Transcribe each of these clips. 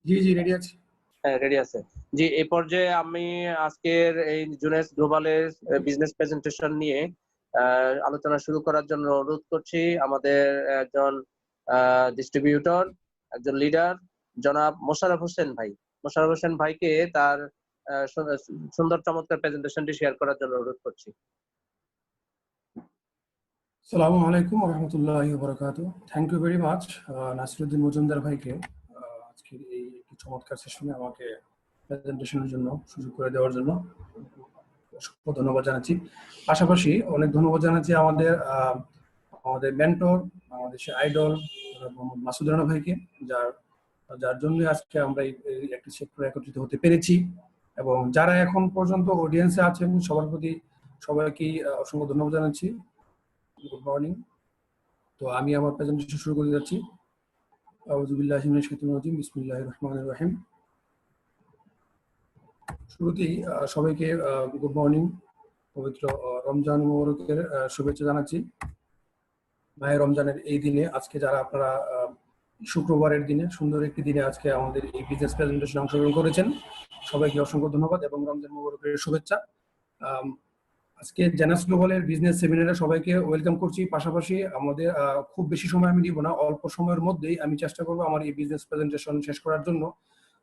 জি জি ready আছি। হ্যাঁ, ready আছে। জি, এই পর্যায়ে আমি আজকের এই জুনেস গ্লোবালের বিজনেস প্রেজেন্টেশন নিয়ে আলোচনা শুরু করার জন্য অনুরোধ করছি আমাদের একজন ডিস্ট্রিবিউটর, একজন লিডার, জনাব মোশাররফ হোসেন ভাই। মোশাররফ হোসেন ভাইকে তার সুন্দর চমৎকার প্রেজেন্টেশনটি শেয়ার করার জন্য অনুরোধ করছি। আসসালামু আলাইকুম ওয়া রাহমাতুল্লাহি ওয়া বারাকাতুহু। Thank you very much Nasiruddin Majumdar ভাইকে আজকের এই চমৎকার সেশনে আমাকে প্রেজেন্টেশনের জন্য সুযোগ করে দেওয়ার জন্য অসংখ্য ধন্যবাদ জানাচ্ছি। পাশাপাশি অনেক ধন্যবাদ জানাচ্ছি আমাদের মেন্টর, আমাদের সে আইডল মোহাম্মদ মাসুদ রানা ভাইকে, যার জন্য আজকে আমরা এই একটি সেক্টরে একত্রিত হতে পেরেছি, এবং যারা এখন পর্যন্ত অডিয়েন্সে আছেন সবার প্রতি সবাইকে অসংখ্য ধন্যবাদ জানাচ্ছি। Good morning. তো আমি আমার প্রেজেন্টেশন শুরু করে যাচ্ছি। আউযু বিল্লাহি মিনাশ শাইতানির রাজিম, বিসমিল্লাহির রহমানির রহিম। শুরুতেই সবাইকে গুড মর্নিং, পবিত্র রমজান মুবারকের শুভেচ্ছা জানাচ্ছি। মাহে রমজানের এই দিনে আজকে যারা আপনারা শুক্রবারের দিনে সুন্দর একটি দিনে আজকে আমাদের এই বিজনেস প্রেজেন্টেশনে অংশগ্রহণ করেছেন, সবাইকে অসংখ্য ধন্যবাদ এবং রমজান মুবারকের শুভেচ্ছা। আজকে জেনাস গ্লোবালের বিজনেস সেমিনারে সবাইকে ওয়েলকাম করছি। পাশাপাশি আমাদের খুব বেশি সময় আমি দিব না, অল্প সময়ের মধ্যেই আমি চেষ্টা করব আমার এই বিজনেস প্রেজেন্টেশন শেষ করার জন্য।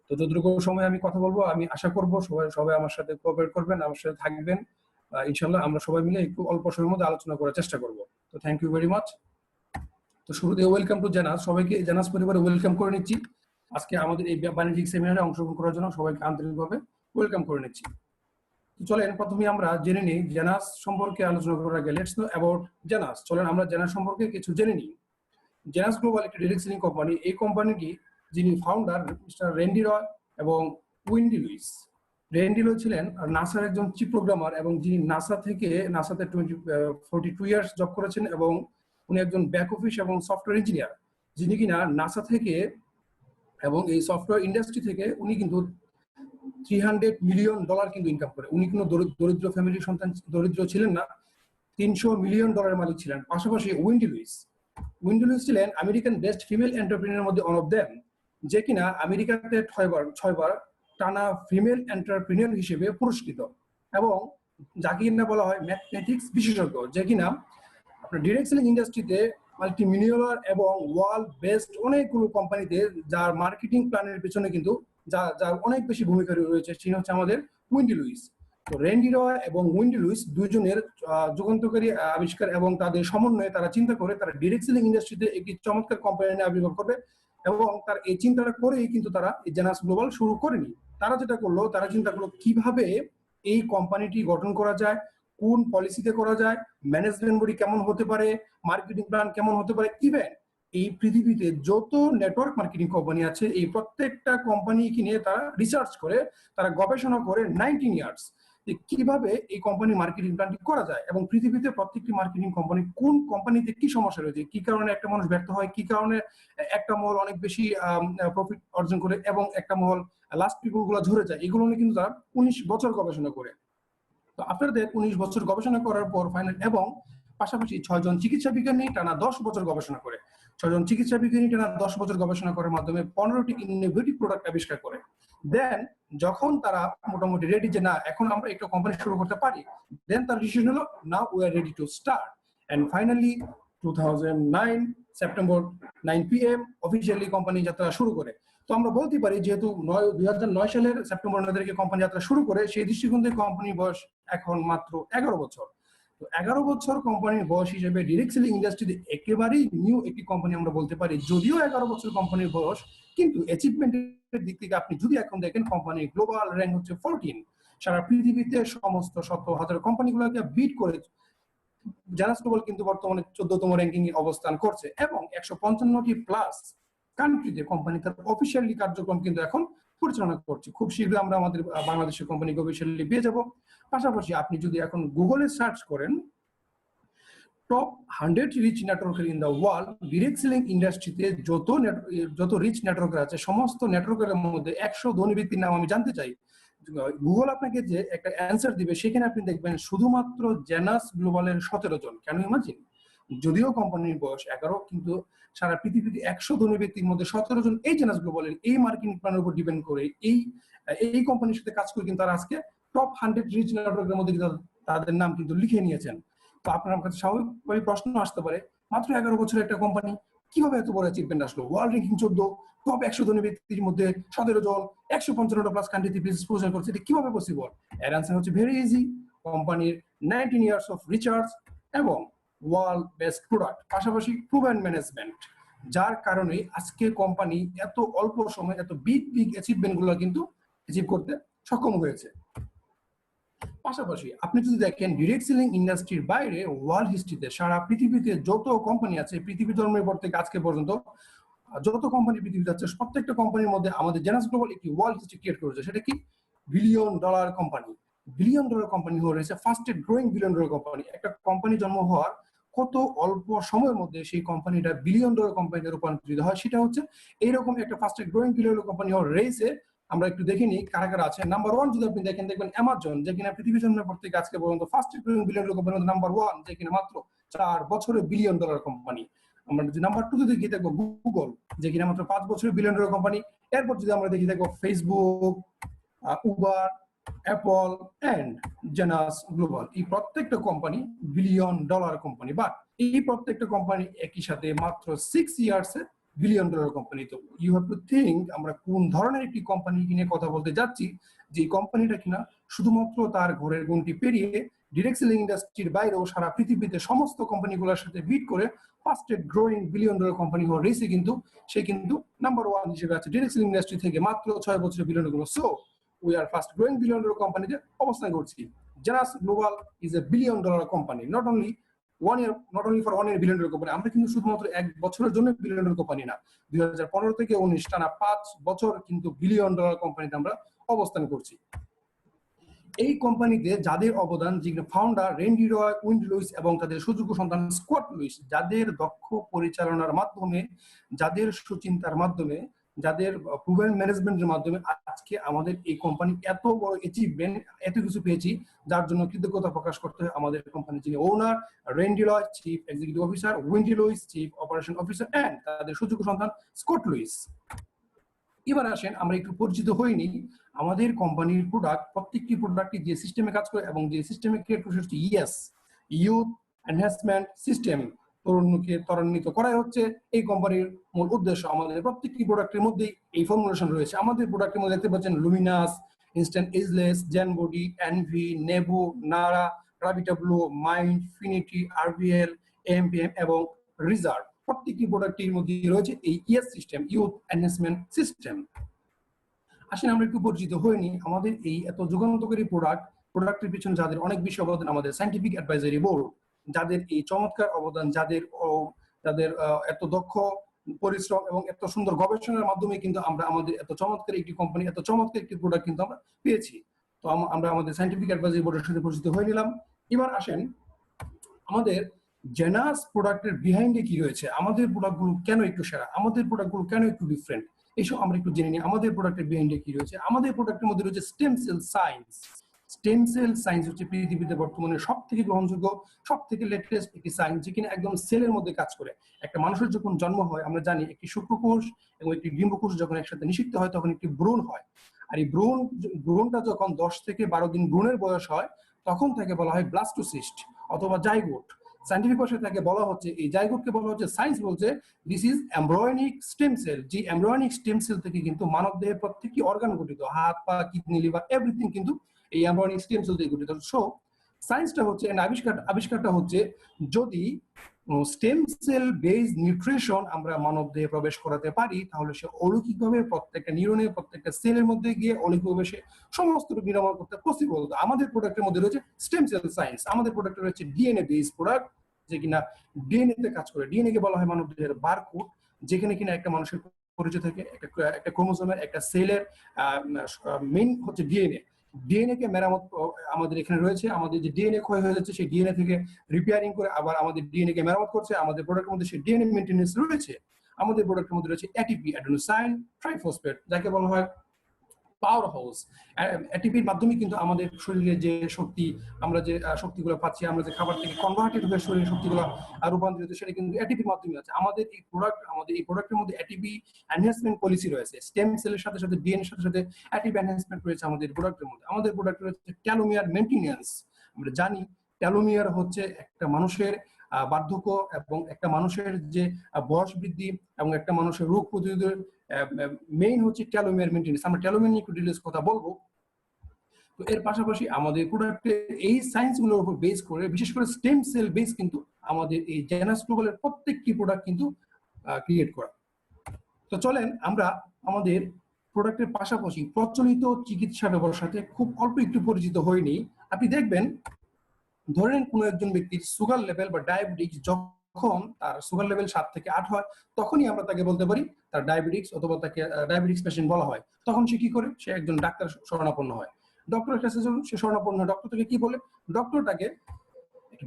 তো যতটুকু সময় আমি কথা বলবো আমি আশা করব সবাই আমার সাথে কোঅপারেট করবেন, আমার সাথে থাকবেন। ইনশাআল্লাহ আমরা সবাই মিলে একটু অল্প সময়ের মধ্যে আলোচনা করার চেষ্টা করব। তো থ্যাংক ইউ ভেরি মাচ। তো শুরুতে ওয়েলকাম টু জেনাস, সবাইকে জেনাস পরিবারে ওয়েলকাম করে নিচ্ছি। আজকে আমাদের এই বাণিজ্যিক সেমিনারে অংশগ্রহণ করার জন্য সবাইকে আন্তরিকভাবে ওয়েলকাম করে নিচ্ছি। চলেন প্রথমে আমরা জেনে নিই জেনাস সম্পর্কে আলোচনা করার আগে লেটস নো অ্যাবাউট জেনাস। চলেন আমরা জেনাস সম্পর্কে কিছু জেনে নিই। জেনাস গ্লোবাল একটি ডিরেক্ট সেলিং কোম্পানি। এই কোম্পানিটি যিনি ফাউন্ডার মিস্টার রেন্ডি রয় এবং উইন্ডি লুইস। রেন্ডি রয় ছিলেন নাসার একজন চিফ প্রোগ্রামার এবং যিনি নাসাতে 42 ইয়ার্স জব করেছেন, এবং উনি একজন ব্যাক অফিস এবং সফটওয়্যার ইঞ্জিনিয়ার, যিনি কিনা নাসা থেকে এবং এই সফটওয়্যার ইন্ডাস্ট্রি থেকে উনি কিন্তু $300 মিলিয়ন কিন্তু ইনকাম করে। উনি কোনো দরিদ্র ফ্যামিলির সন্তান, দরিদ্র ছিলেন না, $300 মিলিয়ন মালিক ছিলেন। পাশাপাশি উইন্ডি লুইস ছিলেন আমেরিকান বেস্ট ফিমেল এন্টারপ্রেনিউর মধ্যে ওয়ান অফ দেম, যে কিনা আমেরিকাতে 6 বার টানা ফিমেল এন্টারপ্রেনিউর হিসেবে পুরস্কৃত, এবং যাকে কিনা বলা হয় ম্যাথমেটিক্স বিশেষজ্ঞ, যে কিনা আপনার ডিরেক্ট সেলিং ইন্ডাস্ট্রিতে মাল্টি মিলিয়নার এবং ওয়ার্ল্ড বেস্ট অনেকগুলো কোম্পানিতে যার মার্কেটিং প্ল্যানের পেছনে কিন্তু যার অনেক বেশি ভূমিকা রয়েছে, তিনি হচ্ছে আমাদের উইন্ডি লুইস। তো রেন্ডি রয় এবং উইন্ডি লুইস দুইজনের যুগান্তকারী আবিষ্কার এবং তাদের সমন্বয়ে তারা চিন্তা করে তারা ডিরেক্ট সেলিং ইন্ডাস্ট্রিতে একটি চমৎকার কোম্পানি নিয়ে আবির্ভাব করবে, এবং তার এই চিন্তাটা করেই কিন্তু তারা এই জেনাস গ্লোবাল শুরু করেনি। তারা যেটা করলো, তারা চিন্তা করলো কিভাবে এই কোম্পানিটি গঠন করা যায়, কোন পলিসিতে করা যায়, ম্যানেজমেন্ট বডি কেমন হতে পারে, মার্কেটিং প্ল্যান কেমন হতে পারে, ইভেন এই পৃথিবীতে যত নেটওয়ার্ক মার্কেটিং কোম্পানি আছে এই প্রত্যেকটা কোম্পানি কিনে তারা রিসার্চ করে, তারা গবেষণা করে 19 ইয়ার্স কিভাবে এই কোম্পানি মার্কেটিং প্ল্যানটি করা যায়, এবং পৃথিবীতে প্রত্যেকটি মার্কেটিং কোম্পানি কোন কোম্পানিতে কি সমস্যা রয়েছে, কি কারণে একটা মানুষ ব্যর্থ হয়, কি কারণে একটা মহল অনেক বেশি প্রফিট অর্জন করে এবং একটা মহল লাস্ট পিপল গুলো ঝরে যায়, এগুলো নিয়ে কিন্তু তারা 19 বছর গবেষণা করে। তো আপনাদের 19 বছর গবেষণা করার পর ফাইনাল, এবং পাশাপাশি 6 জন চিকিৎসা বিজ্ঞানী টানা 10 বছর গবেষণা করে, 6 জন চিকিৎসা বিজ্ঞানী টানা 10 বছর গবেষণা করার মাধ্যমে 15টি ইনোভেটিভ প্রোডাক্ট আবিষ্কার করে। দেন যখন তারা মোটামুটি রেডি যে না এখন আমরা একটা কোম্পানি শুরু করতে পারি, দেন তার ডিসিশন হলো now we are ready to start. And finally 2009 September 9 PM officially company যাত্রা শুরু করে। তো আমরা বলতে পারি যেহেতু 2009 সালের সেপ্টেম্বর 9 তারিখে কোম্পানি যাত্রা শুরু করে, সেই দৃষ্টিকোণ থেকে কোম্পানির বয়স এখন মাত্র 11 বছর। তো 11 বছর কোম্পানির বয়স হিসেবে ডিরেক্ট সেলিং ইন্ডাস্ট্রিতে একেবারেই নিউ একটি কোম্পানি আমরা বলতে পারি। যদিও 11 বছর কোম্পানির বয়স, কিন্তু অ্যাচিভমেন্টের দিক থেকে আপনি যদি এখন দেখেন কোম্পানির গ্লোবাল র্যাঙ্ক হচ্ছে 14। সারা পৃথিবীতে সমস্ত 100,000 কোম্পানিগুলোকে বিট করে জেনাস গ্লোবাল কিন্তু বর্তমানে 14তম র্যাঙ্কিং এ অবস্থান করছে, এবং 155টি প্লাস কান্ট্রিতে কোম্পানি তার অফিসিয়ালি কার্যক্রম কিন্তু এখন পরিচালনা করছে। খুব শীঘ্রই আমরা আমাদের বাংলাদেশের কোম্পানিকে অফিসিয়ালি পেয়ে যাব। পাশাপাশি আপনি যদি এখন গুগলে সার্চ করেন top 100 rich networker in the world, direct selling ইন্ডাস্ট্রিতে যত রিচ নেটওয়ার্কার আছে সমস্ত নেটওয়ার্কারের মধ্যে 100 ধনী ব্যক্তির নাম আমি জানতে চাই, গুগল আপনাকে যে একটা অ্যান্সার দিবে সেখানে আপনি দেখবেন শুধুমাত্র জেনাস গ্লোবালের 17 জন। কেন ইমাজিন, যদিও কোম্পানির বয়স 11, কিন্তু সারা পৃথিবীতে 100 ধনী ব্যক্তির মধ্যে 17 জন এই জেনাস গ্লোবালের এই মার্কেটিং প্ল্যানের উপর ডিপেন্ড করে এই কোম্পানির সাথে কাজ করে কিন্তু তারা আজকে টপ 100 রিচ নেটওয়ার্কের মধ্যে কিন্তু তাদের নাম কিন্তু লিখে নিয়েছেন। তো আপনার কাছে স্বাভাবিকভাবে প্রশ্ন আসতে পারে, মাত্র 11 বছরের একটা কোম্পানি কিভাবে এত বড় অ্যাচিভমেন্ট আসলো? ওয়ার্ল্ড র্যাঙ্কিং 14, টপ 100 ধনী ব্যক্তির মধ্যে 17 জন, 155টা প্লাস কান্ট্রিতে বিজনেস প্রচার করছে, এটা কিভাবে পসিবল? এর আনসার হচ্ছে ভেরি ইজি। কোম্পানির 19 ইয়ার্স অফ রিসার্চ এবং ওয়ার্ল্ড বেস্ট প্রোডাক্ট, পাশাপাশি প্রুভেন ম্যানেজমেন্ট, যার কারণে আজকে কোম্পানি এত অল্প সময়ে এত বিগ অ্যাচিভমেন্ট গুলো কিন্তু অ্যাচিভ করতে সক্ষম হয়েছে। পাশাপাশি আপনি যদি দেখেন ডিরেক্ট সেলিং ইন্ডাস্ট্রির বাইরে ওয়ার্ল্ড হিস্ট্রিতে সারা পৃথিবীতে যত কোম্পানি আছে, পৃথিবী জন্মের পর থেকে আজকে পর্যন্ত যত কোম্পানি পৃথিবীতে আছে, প্রত্যেকটা কোম্পানির মধ্যে আমাদের জেনাস গ্লোবাল একটি ওয়ার্ল্ড হিস্ট্রি ক্রিয়েট করেছে। সেটা কি? Billion dollar company. Billion dollar company হয়ে রয়েছে fastest growing billion dollar company. একটা কোম্পানি জন্ম হওয়ার কত অল্প সময়ের মধ্যে সেই কোম্পানিটা বিলিয়ন ডলার কোম্পানিতে রূপান্তরিত হয়, সেটা হচ্ছে এইরকম একটা fastest growing billion dollar company হওয়ার রেসে আমরা একটু দেখে নিই কারা কারা আছে। নাম্বার 1 যদি আপনি দেখেন, দেখবেন অ্যামাজন, যে কিনা পৃথিবী জন্মের পর থেকে আজকে পর্যন্ত ফাস্টেস্ট গ্রোয়িং বিলিয়ন ডলার কোম্পানির মধ্যে নাম্বার 1, যে কিনা মাত্র 4 বছরে বিলিয়ন ডলার কোম্পানি। আমরা যদি নাম্বার 2 দেখি, দেখবো গুগল, যে কিনা মাত্র 5 বছরে বিলিয়ন ডলার কোম্পানি। এরপর যদি আমরা দেখি, দেখবো Facebook, Uber, Apple and Genus Global. এই প্রত্যেকটা company billion dollar company, but এই প্রত্যেকটা কোম্পানি একই সাথে মাত্র 6 ইয়ার্সে বিলিয়ন ডলার কোম্পানি। তো ইউ হ্যাভ টু থিঙ্ক আমরা কোন ধরনের একটি কোম্পানি নিয়ে কথা বলতে যাচ্ছি, যে কোম্পানিটা কিনা শুধুমাত্র তার ঘরের গন্ডি পেরিয়ে ডিরেক্ট সেলিং ইন্ডাস্ট্রির বাইরেও সারা পৃথিবীতে সমস্ত কোম্পানিগুলোর সাথে বিট করে fastest growing billion dollar company হওয়ার রেসে কিন্তু সে কিন্তু নাম্বার 1 হিসেবে আছে ডিরেক্ট সেলিং ইন্ডাস্ট্রি থেকে মাত্র 6 বছরের billion dollar. So we are fast growing billion dollar company তে অবস্থান করছি। Genus global is a billion dollar company, not only for 1 year billion dollar company। আমরা কিন্তু শুধুমাত্র 1 বছরের জন্য বিলিয়ন ডলার কোম্পানি না, 2015 থেকে 19 টানা 5 বছর কিন্তু বিলিয়ন ডলার কোম্পানিতে আমরা অবস্থান করছি। এই কোম্পানিতে যাদের অবদান, যে ফাউন্ডার রেন্ডি রয়, উইন্ডি লুইস এবং তাদের সুযোগ্য সন্তান স্কট লুইস, যাদের দক্ষ পরিচালনার মাধ্যমে, যাদের সুচিন্তার মাধ্যমে, যাদের প্রুভেন ম্যানেজমেন্টের মাধ্যমে আজকে আমাদের এই কোম্পানি এত বড় অ্যাচিভমেন্ট, এত কিছু পেয়েছি, যার জন্য কৃতজ্ঞতা প্রকাশ করতে হয় আমাদের কোম্পানির যিনি owner Randy Roy chief executive officer, Wendy Lewis chief operation officer and তাদের সুযোগ্য সন্তান স্কট লুইস। এবার আসেন আমরা একটু পরিচিত হইনি আমাদের কোম্পানির প্রোডাক্ট, প্রত্যেকটি প্রোডাক্টই যে সিস্টেমে কাজ করে এবং যে সিস্টেমে ক্রিয়েট করছে হচ্ছে ইউথ এনহ্যান্সমেন্ট সিস্টেম। তরুণকে ত্বরান্বিত করাই হচ্ছে এই কোম্পানির মূল উদ্দেশ্য। আমাদের প্রত্যেকটি প্রোডাক্টের মধ্যেই এই ফর্মুলেশন রয়েছে। আমাদের প্রোডাক্টের মধ্যে দেখতে পাচ্ছেন Luminesce, instant ageless, Zen body, NV, Nevo, Naara, রাবিটাব্লু, মাইন্ড, ফিনিটি, আরভিএল, এমপিএম এবং রিজার্ভ। প্রত্যেকটি প্রোডাক্টের মধ্যে রয়েছে এই ES system, youth enhancement system. আসেন আমরা একটু পরিচিত হইনি আমাদের এই এত যুগান্তকারী প্রোডাক্টের পিছনে যাদের অনেক বেশি অবদান, আমাদের সায়েন্টিফিক অ্যাডভাইজারি বোর্ড, যাদের এই চমৎকার অবদান, যাদের এত দক্ষ পরিশ্রম এবং এত সুন্দর গবেষণার মাধ্যমে কিন্তু আমরা আমাদের এত চমৎকার একটি কোম্পানি, এত চমৎকার একটি প্রোডাক্ট কিন্তু আমরা পেয়েছি। তো আমরা আমাদের সায়েন্টিফিক অ্যাডভাইজারি বোর্ডের সাথে পরিচিত হয়ে নিলাম। এবার আসেন আমাদের জেনাস প্রোডাক্টের বিহাইন্ডে কি রয়েছে, আমাদের প্রোডাক্টগুলো কেন একটু সেরা, আমাদের প্রোডাক্টগুলো কেন একটু ডিফারেন্ট, এইসব আমরা একটু জেনে নিই। আমাদের প্রোডাক্টের বিহাইন্ডে কি রয়েছে। আমাদের প্রোডাক্টের মধ্যে রয়েছে stem cell science. Stem cell science হচ্ছে পৃথিবীতে বর্তমানে সব থেকে গ্রহণযোগ্য, সব থেকে লেটেস্ট একটি সায়েন্স, যে কিনা একদম সেলের মধ্যে কাজ করে। একটা মানুষের যখন জন্ম হয় আমরা জানি একটি শুক্রকোষ এবং একটি ডিম্বকোষ যখন একসাথে নিষিক্ত হয় তখন একটি ভ্রূণ হয়। আর এই ভ্রূণটা যখন 10 থেকে 12 দিন ভ্রূণের বয়স হয় তখন তাকে বলা হয় ব্লাস্টোসিস্ট অথবা জাইগোট। সায়েন্টিফিক ভাষায় তাকে বলা হচ্ছে, এই জাইগোটকে বলা হচ্ছে, সায়েন্স বলছে this is embryonic stem cell. যে এমব্রায়োনিক স্টেম সেল থেকে কিন্তু মানব দেহের প্রত্যেকটি অর্গান গঠিত, হাত পা কিডনি লিভার এভরিথিং কিন্তু এই এমব্রায়োনিক স্টেম সেল থেকে গঠিত। সো সায়েন্সটা হচ্ছে আবিষ্কারটা হচ্ছে যদি স্টেম সেল বেস নিউট্রিশন আমরা মানব দেহে প্রবেশ করাতে পারি তাহলে সে অলৌকিকভাবে প্রত্যেকটা নিউরনের প্রত্যেকটা সেলের মধ্যে গিয়ে অলৌকিকভাবে সে সমস্ত রোগ নিরাময় করতে পসিবল। আমাদের প্রোডাক্টের মধ্যে রয়েছে স্টেম সেল সায়েন্স। আমাদের প্রোডাক্টে রয়েছে ডিএনএ বেস প্রোডাক্ট, যে কিনা ডিএনএ তে কাজ করে। ডিএনএ কে বলা হয় মানব দেহের বারকোড, যেখানে কিনা একটা মানুষের পরিচয় থাকে একটা ক্রোমোসোমের, একটা সেলের মেইন হচ্ছে ডিএনএ। ডিএনএ কে মেরামত আমাদের এখানে রয়েছে। আমাদের যে ডিএনএ ক্ষয় হয়ে যাচ্ছে সেই ডিএনএ থেকে রিপেয়ারিং করে আবার আমাদের ডিএনএ কে মেরামত করছে। আমাদের প্রোডাক্টের মধ্যে সেই ডিএনএ মেইনটেনেন্স রয়েছে। আমাদের প্রোডাক্টের মধ্যে রয়েছে এটিপি অ্যাডেনোসাইন ট্রাইফসফেট, যাকে বলা হয় পাওয়ার হাউস। এটিপির মাধ্যমে কিন্তু আমাদের শরীরে যে শক্তি, আমরা যে শক্তিগুলো পাচ্ছি, আমরা যে খাবার থেকে কনভার্টেড হয়ে শরীরের শক্তিগুলো রূপান্তরিত, সেটা কিন্তু এটিপির মাধ্যমে আছে। আমাদের এই প্রোডাক্টের মধ্যে এটিপি এনহ্যান্সমেন্ট পলিসি রয়েছে। স্টেম সেলের সাথে সাথে ডিএনএর সাথে সাথে এটিপি এনহ্যান্সমেন্ট রয়েছে আমাদের প্রোডাক্টের মধ্যে। আমাদের প্রোডাক্টে রয়েছে টেলোমিয়ার মেইনটেনেন্স। আমরা জানি টেলোমিয়ার হচ্ছে একটা মানুষের বার্ধক্য এবং একটা মানুষের যে বয়স বৃদ্ধি এবং একটা মানুষের রোগ প্রতিরোধের মেইন হচ্ছে টেলোমিয়ার মেইনটেনেন্স। আমরা টেলোমিয়ার নিয়ে একটু ডিটেইলস কথা বলবো। তো এর পাশাপাশি আমাদের প্রোডাক্টে এই সায়েন্স গুলোর উপর বেস করে, বিশেষ করে স্টেম সেল বেস, কিন্তু আমাদের এই জেনাস গ্লোবালের প্রত্যেকটি প্রোডাক্ট কিন্তু ক্রিয়েট করা। তো চলেন আমরা আমাদের প্রোডাক্টের পাশাপাশি প্রচলিত চিকিৎসা ব্যবস্থার সাথে খুব অল্প একটু পরিচিত হয়নি। আপনি দেখবেন, ধরেন কোনো একজন ব্যক্তির সুগার লেভেল বা ডায়াবেটিস, যখন তার সুগার লেভেল 7 থেকে 8 হয়, তখনই আমরা তাকে বলতে পারি তার ডায়াবেটিস, অথবা তাকে ডায়াবেটিস পেশেন্ট বলা হয়। তখন সে কি করে? সে একজন ডাক্তার শরণাপন্ন হয়। ডক্টরের কাছে যখন সে শরণাপন্ন হয়, ডক্টর তাকে কি বলে? ডক্টর তাকে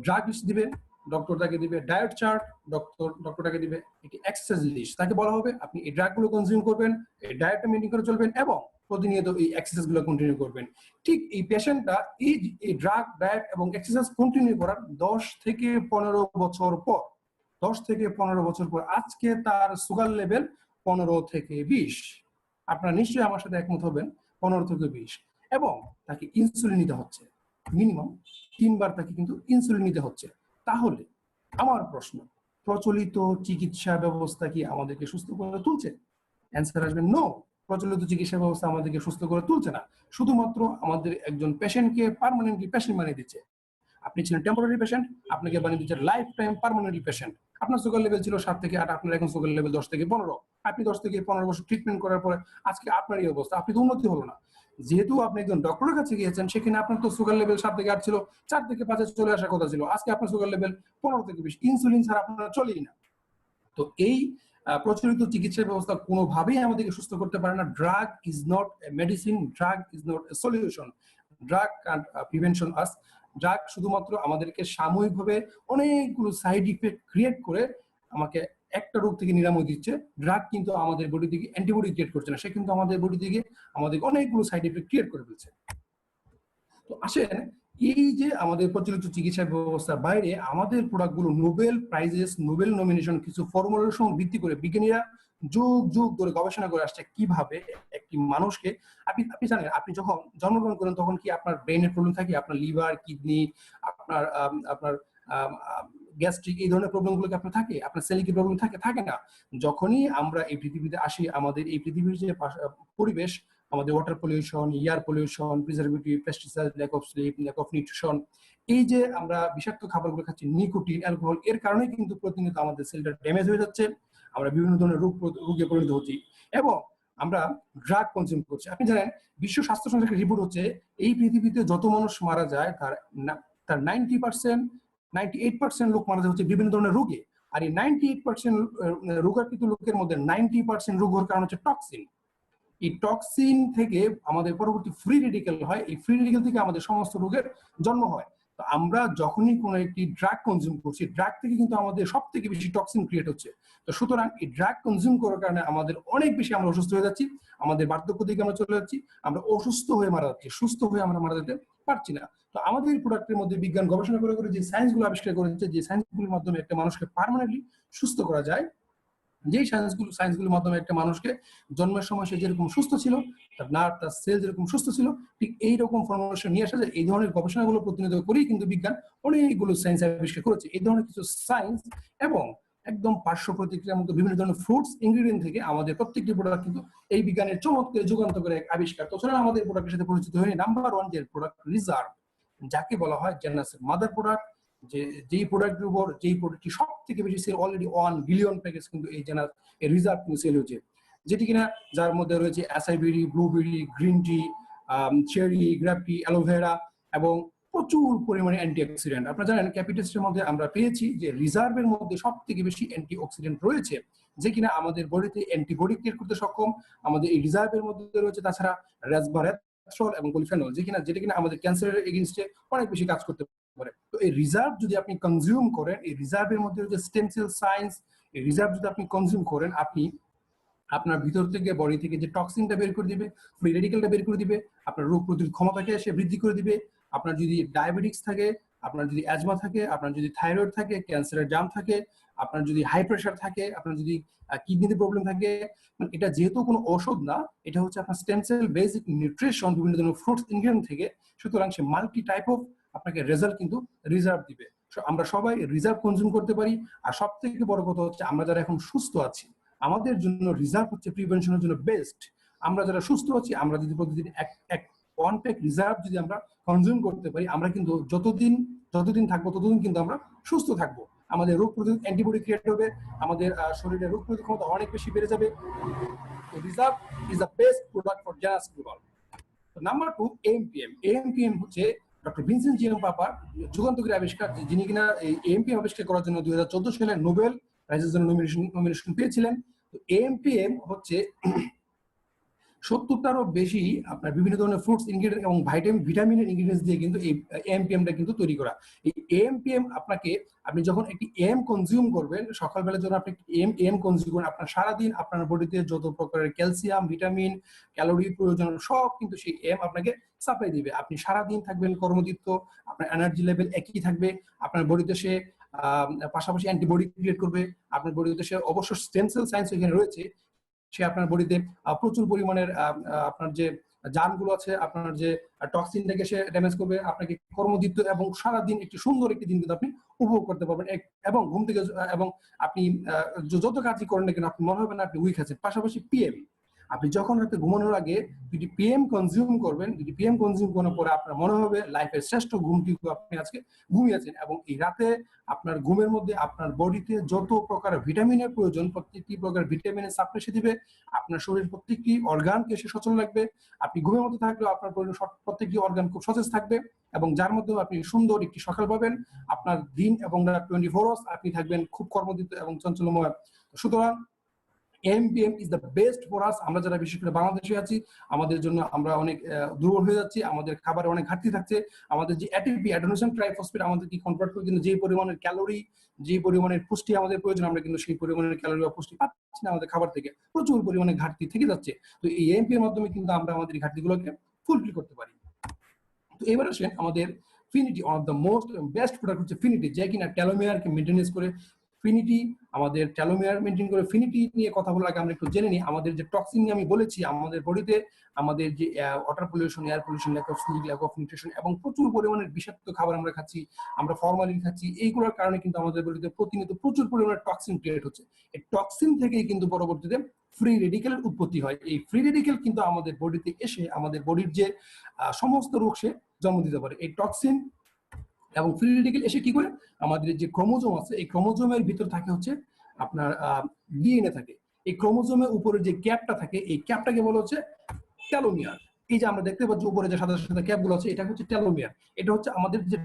ড্রাগ লিস্ট দিবে, ডক্টর তাকে দিবে ডায়েট চার্ট, ডক্টর তাকে দিবে একটি এক্সারসাইজ লিস্ট। তাকে বলা হবে আপনি এই ড্রাগগুলো কনজিউম করবেন, এই ডায়েটটা মেইনটেইন করে চলবেন এবং প্রতিনিয়ত এই এক্সারসাইজগুলো কন্টিনিউ করবেন। ঠিক এই পেশেন্টটা এই ড্রাগ, ডায়েট এবং এক্সারসাইজ কন্টিনিউ করার 10 থেকে 15 বছর পর, 10 থেকে 15 বছর পর আজকে তার সুগার লেভেল 15 থেকে 20। আপনারা নিশ্চয়ই আমার সাথে একমত হবেন, 15 থেকে 20। এবং তাকে ইনসুলিন নিতে হচ্ছে, মিনিমাম 3 বার তাকে কিন্তু ইনসুলিন নিতে হচ্ছে। তাহলে আমার প্রশ্ন, প্রচলিত চিকিৎসা ব্যবস্থা কি আমাদেরকে সুস্থ করে তুলছে? অ্যান্সার আসবে নো। প্রচলিত চিকিৎসা ব্যবস্থা আমাদেরকে সুস্থ করে তুলছে না, শুধুমাত্র আমাদের একজন পেশেন্টকে পার্মানেন্টলি পেশেন্ট বানিয়ে দিচ্ছে। আপনি ছিলেন টেম্পোরারি পেশেন্ট, আপনাকে বানিয়ে দিচ্ছে লাইফ টাইম পার্মানেন্টলি পেশেন্ট। আপনার সুগার লেভেল ছিল 7 থেকে 8, আপনার এখন সুগার লেভেল 10 থেকে 15। আপনি 10 থেকে 15 বছর ট্রিটমেন্ট করার পরে আজকে আপনার এই অবস্থা, আপনি তো উন্নতি হলো না। যেহেতু আপনি একজন ডক্টরের কাছে গিয়েছেন, সেখানে আপনার তো সুগার লেভেল 7 থেকে 8 ছিল, 4 থেকে 5 চলে আসার কথা ছিল, আজকে আপনার সুগার লেভেল 15 থেকে 20। ইনসুলিন ছাড়া আপনার চলেই না। তো এই প্রচলিত চিকিৎসা ব্যবস্থা কোনোভাবেই আমাদেরকে সুস্থ করতে পারে না। Drug is not a medicine, drug is not a solution, drug can't prevention us. Drug শুধুমাত্র আমাদেরকে সাময়িকভাবে অনেকগুলো সাইড ইফেক্ট ক্রিয়েট করে আমাকে একটা রোগ থেকে নিরাময় দিচ্ছে। ড্রাগ কিন্তু আমাদের বডি থেকে অ্যান্টিবডি ক্রিয়েট করছে না, সে কিন্তু আমাদের বডি থেকে আমাদের অনেকগুলো সাইড ইফেক্ট ক্রিয়েট করে ফেলছে। তো আসেন, এই যে আমাদের প্রচলিত চিকিৎসা ব্যবস্থার বাইরে আমাদের প্রোডাক্টগুলো নোবেল প্রাইজেস, নোবেল নমিনেশন, কিছু ফর্মুলার সঙ্গে ভিত্তি করে বিজ্ঞানীরা যুগ যুগ ধরে গবেষণা করে আসছে কিভাবে একটি মানুষকে, আপনি জানেন, আপনি যখন জন্মগ্রহণ করেন তখন কি আপনার ব্রেনের প্রবলেম থাকে? আপনার লিভার, কিডনি, আপনার আপনার গ্যাস্ট্রিক, এই ধরনের প্রবলেমগুলো কি আপনার থাকে? আপনার সেলিকি প্রবলেম থাকে? থাকে না। যখনই আমরা এই পৃথিবীতে আসি, আমাদের এই পৃথিবীর যে পরিবেশ, আমাদের water pollution, air pollution, preservative, pesticide, lack of sleep, lack of nutrition, এই যে আমরা বিষাক্ত খাবারগুলো খাচ্ছি, নিকোটিন, অ্যালকোহল, এর কারণে কিন্তু প্রতিনিয়ত আমাদের সেলটা ড্যামেজ হয়ে যাচ্ছে, আমরা বিভিন্ন ধরনের রোগে পরিণত হচ্ছি এবং আমরা ড্রাগ কনজিউম করছি। আপনি জানেন, বিশ্ব স্বাস্থ্য সংস্থার রিপোর্ট হচ্ছে এই পৃথিবীতে যত মানুষ মারা যায় তার 90%, 98% লোক মারা যায় হচ্ছে বিভিন্ন ধরনের রোগে। আর এই 98% রোগাক্রান্ত লোকের মধ্যে 90% রোগ হওয়ার কারণ হচ্ছে টক্সিন। এই টক্সিন থেকে আমাদের পরবর্তী ফ্রি রেডিকেল হয়, এই ফ্রি রেডিকেল থেকে আমাদের সমস্ত রোগের জন্ম হয়। তো আমরা যখনই কোনো একটি ড্রাগ কনজিউম করছি, ড্রাগ থেকে কিন্তু আমাদের সব থেকে বেশি টক্সিন ক্রিয়েট হচ্ছে। তো সুতরাং এই ড্রাগ কনজিউম করার কারণে আমাদের অনেক বেশি আমরা অসুস্থ হয়ে যাচ্ছি, আমাদের বার্ধক্য দিকে আমরা চলে যাচ্ছি, আমরা অসুস্থ হয়ে মারা যাচ্ছি, সুস্থ হয়ে আমরা মারা যেতে পারছি না। তো আমাদের প্রোডাক্টের মধ্যে বিজ্ঞান গবেষণা করে করে যে সায়েন্সগুলো আবিষ্কার করেছে, যে সায়েন্সগুলোর মাধ্যমে একটা মানুষকে পার্মানেন্টলি সুস্থ করা যায়, যেই সায়েন্সগুলোর মাধ্যমে একটা মানুষকে জন্মের সময় সে যেরকম সুস্থ ছিল, তার নার্ভ, তার সেল যেরকম সুস্থ ছিল, ঠিক এইরকম ফর্মুলেশন নিয়ে আসা যায়। এই ধরনের গবেষণাগুলো প্রতিনিয়ত করেই কিন্তু বিজ্ঞান অনেকগুলো সায়েন্স আবিষ্কার করেছে। এই ধরনের কিছু সায়েন্স এবং একদম পার্শ্ব প্রতিক্রিয়ার মতো বিভিন্ন ধরনের ফ্রুটস ইনগ্রিডিয়েন্ট থেকে আমাদের প্রত্যেকটি প্রোডাক্ট কিন্তু এই বিজ্ঞানের চমৎকার যুগান্তকারী এক আবিষ্কার। তো চলুন আমাদের প্রোডাক্টের সাথে পরিচিত হয়ে নাম্বার 1 যে প্রোডাক্ট, রিজার্ভ, যাকে বলা হয় জেনাসের মাদার প্রোডাক্ট। যেই প্রোডাক্টের উপর যেই প্রোডাক্টটি সব থেকে বেশি সেল, অলরেডি 1 বিলিয়ন প্যাকেজ কিন্তু এই জেনাস এই রিজার্ভ কিন্তু সেল হয়েছে, যেটি কিনা যার মধ্যে রয়েছে acai berry, blueberry, green tea, cherry, গ্রাপটি, অ্যালোভেরা এবং প্রচুর পরিমাণে অ্যান্টিঅক্সিডেন্ট। আপনারা জানেন ক্যাপিটেস্টের মধ্যে আমরা পেয়েছি যে রিজার্ভের মধ্যে সব থেকে বেশি অ্যান্টিঅক্সিডেন্ট রয়েছে, যে কিনা আমাদের বডিতে অ্যান্টিবডি ক্রিয়েট করতে সক্ষম। আমাদের এই রিজার্ভের মধ্যে রয়েছে তাছাড়া রেসভারেট্রল এবং পলিফেনল, যেটা কিনা আমাদের ক্যান্সারের এগেইনস্টে অনেক বেশি কাজ করতে পারে। তো এই রিজার্ভ যদি আপনি কনজিউম করেন, এই রিজার্ভের মধ্যে রয়েছে স্টেম সেল সায়েন্স, এই রিজার্ভ যদি আপনি কনজিউম করেন, আপনি আপনার ভিতর থেকে বডি থেকে যে টক্সিনটা বের করে দিবে, ফ্রি রেডিকেলটা বের করে দিবে, আপনার রোগ প্রতিরোধ ক্ষমতাকে সে বৃদ্ধি করে দিবে। আপনার যদি ডায়াবেটিক্স থাকে, আপনার যদি অ্যাজমা থাকে, আপনার যদি থাইরয়েড থাকে, ক্যান্সারের জার্ম থাকে, আপনার যদি হাই প্রেশার থাকে, আপনার যদি কিডনিতে প্রবলেম থাকে, মানে এটা যেহেতু কোনো ঔষধ না, এটা হচ্ছে আপনার স্টেম সেল বেসিক নিউট্রিশন বিভিন্ন ধরনের ফ্রুটস ইনগ্রেডিয়েন্ট থেকে, সুতরাং সে মাল্টি টাইপ অফ আপনাকে রেজাল্ট কিন্তু রিজার্ভ দিবে। আমরা সবাই রিজার্ভ কনজিউম করতে পারি। আর সব থেকে বড় কথা হচ্ছে আমরা যারা এখন সুস্থ আছি, আমাদের জন্য রিজার্ভ হচ্ছে প্রিভেনশনের জন্য বেস্ট। আমরা যারা সুস্থ আছি, আমরা যদি প্রতিদিন এক ওয়ান প্যাক রিজার্ভ যদি আমরা কনজিউম করতে পারি, আমরা কিন্তু যতদিন থাকবো ততদিন কিন্তু আমরা সুস্থ থাকবো। আমাদের রোগ প্রতিরোধ অ্যান্টিবডি ক্রিয়েট হবে, আমাদের শরীরের রোগ প্রতিরোধ ক্ষমতা অনেক বেশি বেড়ে যাবে। তো reserve is the best product for জানাস গ্লোবাল। নাম্বার 2, এএমপিএম। এএমপিএম হচ্ছে ডক্টর ভিনসেন্ট জি এম পাপার যুগান্তকারী আবিষ্কার, যিনি কিনা এই এএমপিএম আবিষ্কার করার জন্য 2014 সালে নোবেল প্রাইজের জন্য নমিনেশন পেয়েছিলেন। তো এএমপিএম হচ্ছে 70টারও বেশি আপনার বিভিন্ন ধরনের ফ্রুটস ইনগ্রেডিয়েন্ট এবং ভিটামিনের ইনগ্রেডিয়েন্টস দিয়ে কিন্তু এই এএমপিএমটা কিন্তু তৈরি করা। এই এএমপিএম আপনি যখন একটি এম কনজিউম করবেন, সকালবেলা যখন আপনি এম কনজিউম করেন, আপনার সারাদিন আপনার বডিতে যত প্রকারের ক্যালসিয়াম, ভিটামিন, ক্যালোরি প্রয়োজন সব কিন্তু সেই এম আপনাকে সাপ্লাই দিবে। আপনি সারাদিন থাকবেন কর্মদীপ্ত, আপনার এনার্জি লেভেল একই থাকবে, আপনার বডিতে সে পাশাপাশি অ্যান্টিবডি ক্রিয়েট করবে, আপনার বডিতে সে অবশ্য স্টেম সেল সায়েন্স এখানে রয়েছে, সে আপনার বডিতে প্রচুর পরিমাণের আপনার যে জার্মগুলো আছে, আপনার যে টক্সিনটাকে সে ড্যামেজ করবে, আপনাকে কর্মদীপ্ত এবং সারাদিন একটি সুন্দর একটি দিন কিন্তু আপনি উপভোগ করতে পারবেন। এবং ঘুম থেকে এবং আপনি যত কাজই করেন না কেন আপনি মনে হবে না আপনি উইক আছেন। পাশাপাশি পিএম, আপনি যখন রাতে ঘুমানোর আগে যদি পিএম কনজিউম করবেন, যদি পিএম কনজিউম করার পরে আপনার মনে হবে লাইফের শ্রেষ্ঠ ঘুমটিকে আপনি আজকে ঘুমিয়েছেন। এবং এই রাতে আপনার ঘুমের মধ্যে আপনার বডিতে যত প্রকার ভিটামিনের প্রয়োজন, প্রত্যেকটি প্রকার ভিটামিনের সাপ্লাই সে দিবে, আপনার শরীর প্রত্যেকটি অর্গানকে সে সচল রাখবে। আপনি ঘুমের মধ্যে থাকলেও আপনার প্রত্যেকটি অর্গান খুব সতেজ থাকবে, এবং যার মাধ্যমে আপনি সুন্দর একটি সকাল পাবেন। আপনার দিন এবং 24 আওয়ার্স আপনি থাকবেন খুব কর্মদীপ্ত এবং চঞ্চলময়। সুতরাং MPM is the best for us. আমরা যারা বিশেষ করে বাংলাদেশে আছি, আমাদের জন্য আমরা অনেক দুর্বল হয়ে যাচ্ছি, আমাদের খাবারে অনেক ঘাটতি থাকছে। আমাদের যে এটিপি, অ্যাডেনোসিন ট্রাইফসফেট, আমাদের কি কনভার্ট করে কিন্তু যে পরিমাণের ক্যালোরি, যে পরিমাণের পুষ্টি আমাদের প্রয়োজন, আমরা কিন্তু সেই পরিমাণের ক্যালোরি বা পুষ্টি পাচ্ছি না আমাদের খাবার থেকে, প্রচুর পরিমাণে ঘাটতি থেকে যাচ্ছে। তো এই এমপি এর মাধ্যমে কিন্তু আমরা আমাদের ঘাটতিগুলোকে ফুলফিল করতে পারি। তো এবার আসেন আমাদের Finiti, one of the most best product হচ্ছে ফিনিটি, যে কিনা টেলোমিয়ারকে মেনটেনেন্স করে। ফিনিটি আমাদের টেলোমিয়ার মেনটেন করে। ফিনিটি নিয়ে কথা বলার আগে আমরা একটু জেনে নিই আমাদের যে টক্সিন নিয়ে আমি বলেছি, আমাদের বডিতে আমাদের যে water pollution, air pollution, lack of sleep, lack of nutrition এবং প্রচুর পরিমাণের বিষাক্ত খাবার আমরা খাচ্ছি, আমরা ফরমালিন খাচ্ছি, এইগুলোর কারণে কিন্তু আমাদের বডিতে প্রতিনিয়ত প্রচুর পরিমাণে টক্সিন ক্রিয়েট হচ্ছে। এই টক্সিন থেকেই কিন্তু পরবর্তীতে ফ্রি রেডিকেলের উৎপত্তি হয়। এই ফ্রি রেডিকেল কিন্তু আমাদের বডিতে এসে আমাদের বডির যে সমস্ত রোগ সে জন্ম দিতে পারে। এই টক্সিন এবং ফ্রি রেডিকেল এসে কি করে, আমাদের যে ক্রোমোজোম আছে এই ক্রোমোজোমের ভিতর থাকে হচ্ছে আপনার ডিএনএ থাকে। এই ক্রোমোজোমের উপরে যে ক্যাপটা থাকে, এই ক্যাপটাকে বলা হচ্ছে টেলোমিয়ার। এই যে আমরা দেখতে পাচ্ছি উপরে যে সাদা সাদা ক্যাপগুলো আছে, এটা হচ্ছে টেলোমিয়ার। এটা হচ্ছে আমাদের যে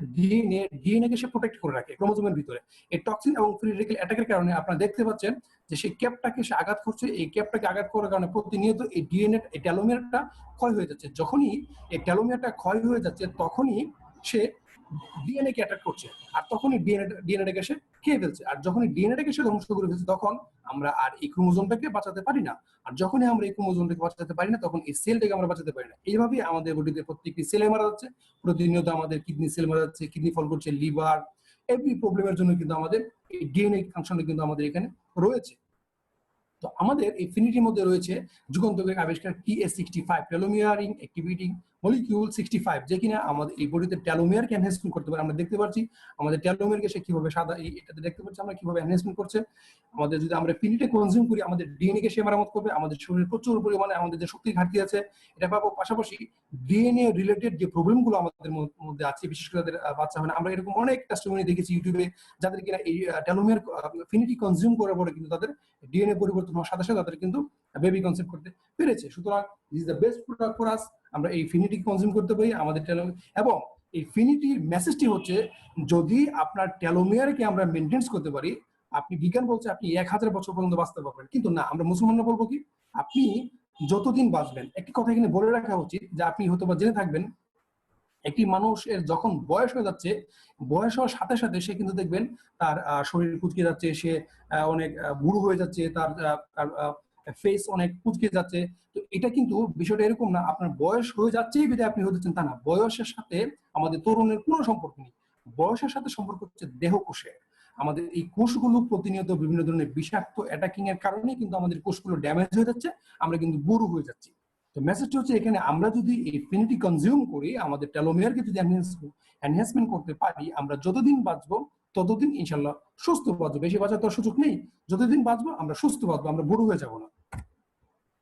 ডিএনএ কে সে প্রোটেক্ট করে রাখে ক্রোমোজোমের ভিতরে। এই টক্সিন এবং ফ্রি রেডিকেল অ্যাটাকের কারণে আপনারা দেখতে পাচ্ছেন যে সেই ক্যাপটাকে সে আঘাত করছে। এই ক্যাপটাকে আঘাত করার কারণে প্রতিনিয়ত এই ডিএনএ, এই টেলোমিয়ারটা ক্ষয় হয়ে যাচ্ছে। যখনই এই টেলোমিয়ারটা ক্ষয় হয়ে যাচ্ছে তখনই সে ডিএনএ কে অ্যাটাক করছে, আর তখনই ডিএনএটাকে সে খেয়ে ফেলছে। আর যখনই ডিএনএটাকে সে ধ্বংস করে ফেলছে তখন আমরা আর এই ক্রোমোজোমটাকে বাঁচাতে পারি না। আর যখনই আমরা এই ক্রোমোজোমটাকে বাঁচাতে পারি না তখন এই সেলটাকে আমরা বাঁচাতে পারি না। এইভাবেই আমাদের বডিতে প্রত্যেকটি সেলে মারা যাচ্ছে। প্রতিনিয়ত আমাদের কিডনি সেল মারা যাচ্ছে, কিডনি ফল করছে, লিভার, এভরি প্রবলেমের জন্য কিন্তু আমাদের এই ডিএনএ ফাংশনটা কিন্তু আমাদের এখানে রয়েছে। তো আমাদের এই ফিনিটির মধ্যে রয়েছে যুগান্তকারী আবিষ্কার TS65, টেলোমিয়ারিং অ্যাক্টিভেটিং মলিকিউল 65, যে কিনা আমাদের এই বডিতে টেলোমিয়ারকে এনহ্যান্সমেন্ট করতে পারে। আমরা দেখতে পাচ্ছি আমাদের টেলোমিয়ারকে সে কিভাবে সাদা, এটাতে দেখতে পাচ্ছি আমরা কিভাবে এনহ্যান্সমেন্ট করছে। আমাদের যদি আমরা ফিনিটে কনজিউম করি, আমাদের ডিএনএ কে সে মেরামত করবে। আমাদের শরীরে প্রচুর পরিমাণে আমাদের যে শক্তির ঘাটতি আছে এটা পাবো। পাশাপাশি ডিএনএ রিলেটেড যে প্রবলেমগুলো আমাদের মধ্যে আছে, বিশেষ করে তাদের বাচ্চা হয় না, আমরা এরকম অনেক টেস্টিমনি দেখেছি ইউটিউবে, যাদের কিনা এই টেলোমিয়ার ফিনিটি কনজিউম করার পরে কিন্তু তাদের ডিএনএ পরিবর্তন হওয়ার সাথে সাথে তাদের কিন্তু বেবি কনসেপ্ট করতে পেরেছে। সুতরাং this is the best product for us. আমরা এই ফিনিটি কনজিউম করতে পারি আমাদের টেলোমিয়ার। এবং এই ফিনিটির মেসেজটি হচ্ছে, যদি আপনার টেলোমিয়ারকে আমরা মেনটেন করতে পারি, আপনি, বিজ্ঞান বলছে আপনি 1000 বছর পর্যন্ত বাঁচতে পারবেন, কিন্তু না, আমরা মুসলমানরা বলবো কি, আপনি যতদিন বাঁচবেন। একটি কথা এখানে বলে রাখা উচিত যে আপনি হয়তো বা জেনে থাকবেন, একটি মানুষের যখন বয়স হয়ে যাচ্ছে, বয়স হওয়ার সাথে সাথে সে কিন্তু দেখবেন তার শরীর কুচকে যাচ্ছে, সে অনেক বুড়ো হয়ে যাচ্ছে, তার ফেস অনেক কুঁচকে যাচ্ছে। তো এটা কিন্তু বিষয়টা এরকম না আপনার বয়স হয়ে যাচ্ছেই বিধায় আপনি হতেছেন তা না। বয়সের সাথে আমাদের তরুণের কোনো সম্পর্ক নেই। বয়সের সাথে সম্পর্ক হচ্ছে দেহকোষের। আমাদের এই কোষগুলো প্রতিনিয়ত বিভিন্ন ধরনের বিষাক্ত অ্যাটাকিং এর কারণে কিন্তু আমাদের কোষগুলো ড্যামেজ হয়ে যাচ্ছে, আমরা কিন্তু বুড়ো হয়ে যাচ্ছি। তো মেসেজটা হচ্ছে এখানে আমরা যদি এই ফিনিটি কনজিউম করি, আমাদের টেলোমিয়ারকে যদি এনহ্যান্সমেন্ট করতে পারি, আমরা যতদিন বাঁচবো ততদিন ইনশাল্লাহ সুস্থ বাঁচবো। বেশি বাঁচার তো সুযোগ নেই, যতদিন বাঁচবো আমরা সুস্থ বাঁচবো, আমরা বুড়ো হয়ে যাবো না।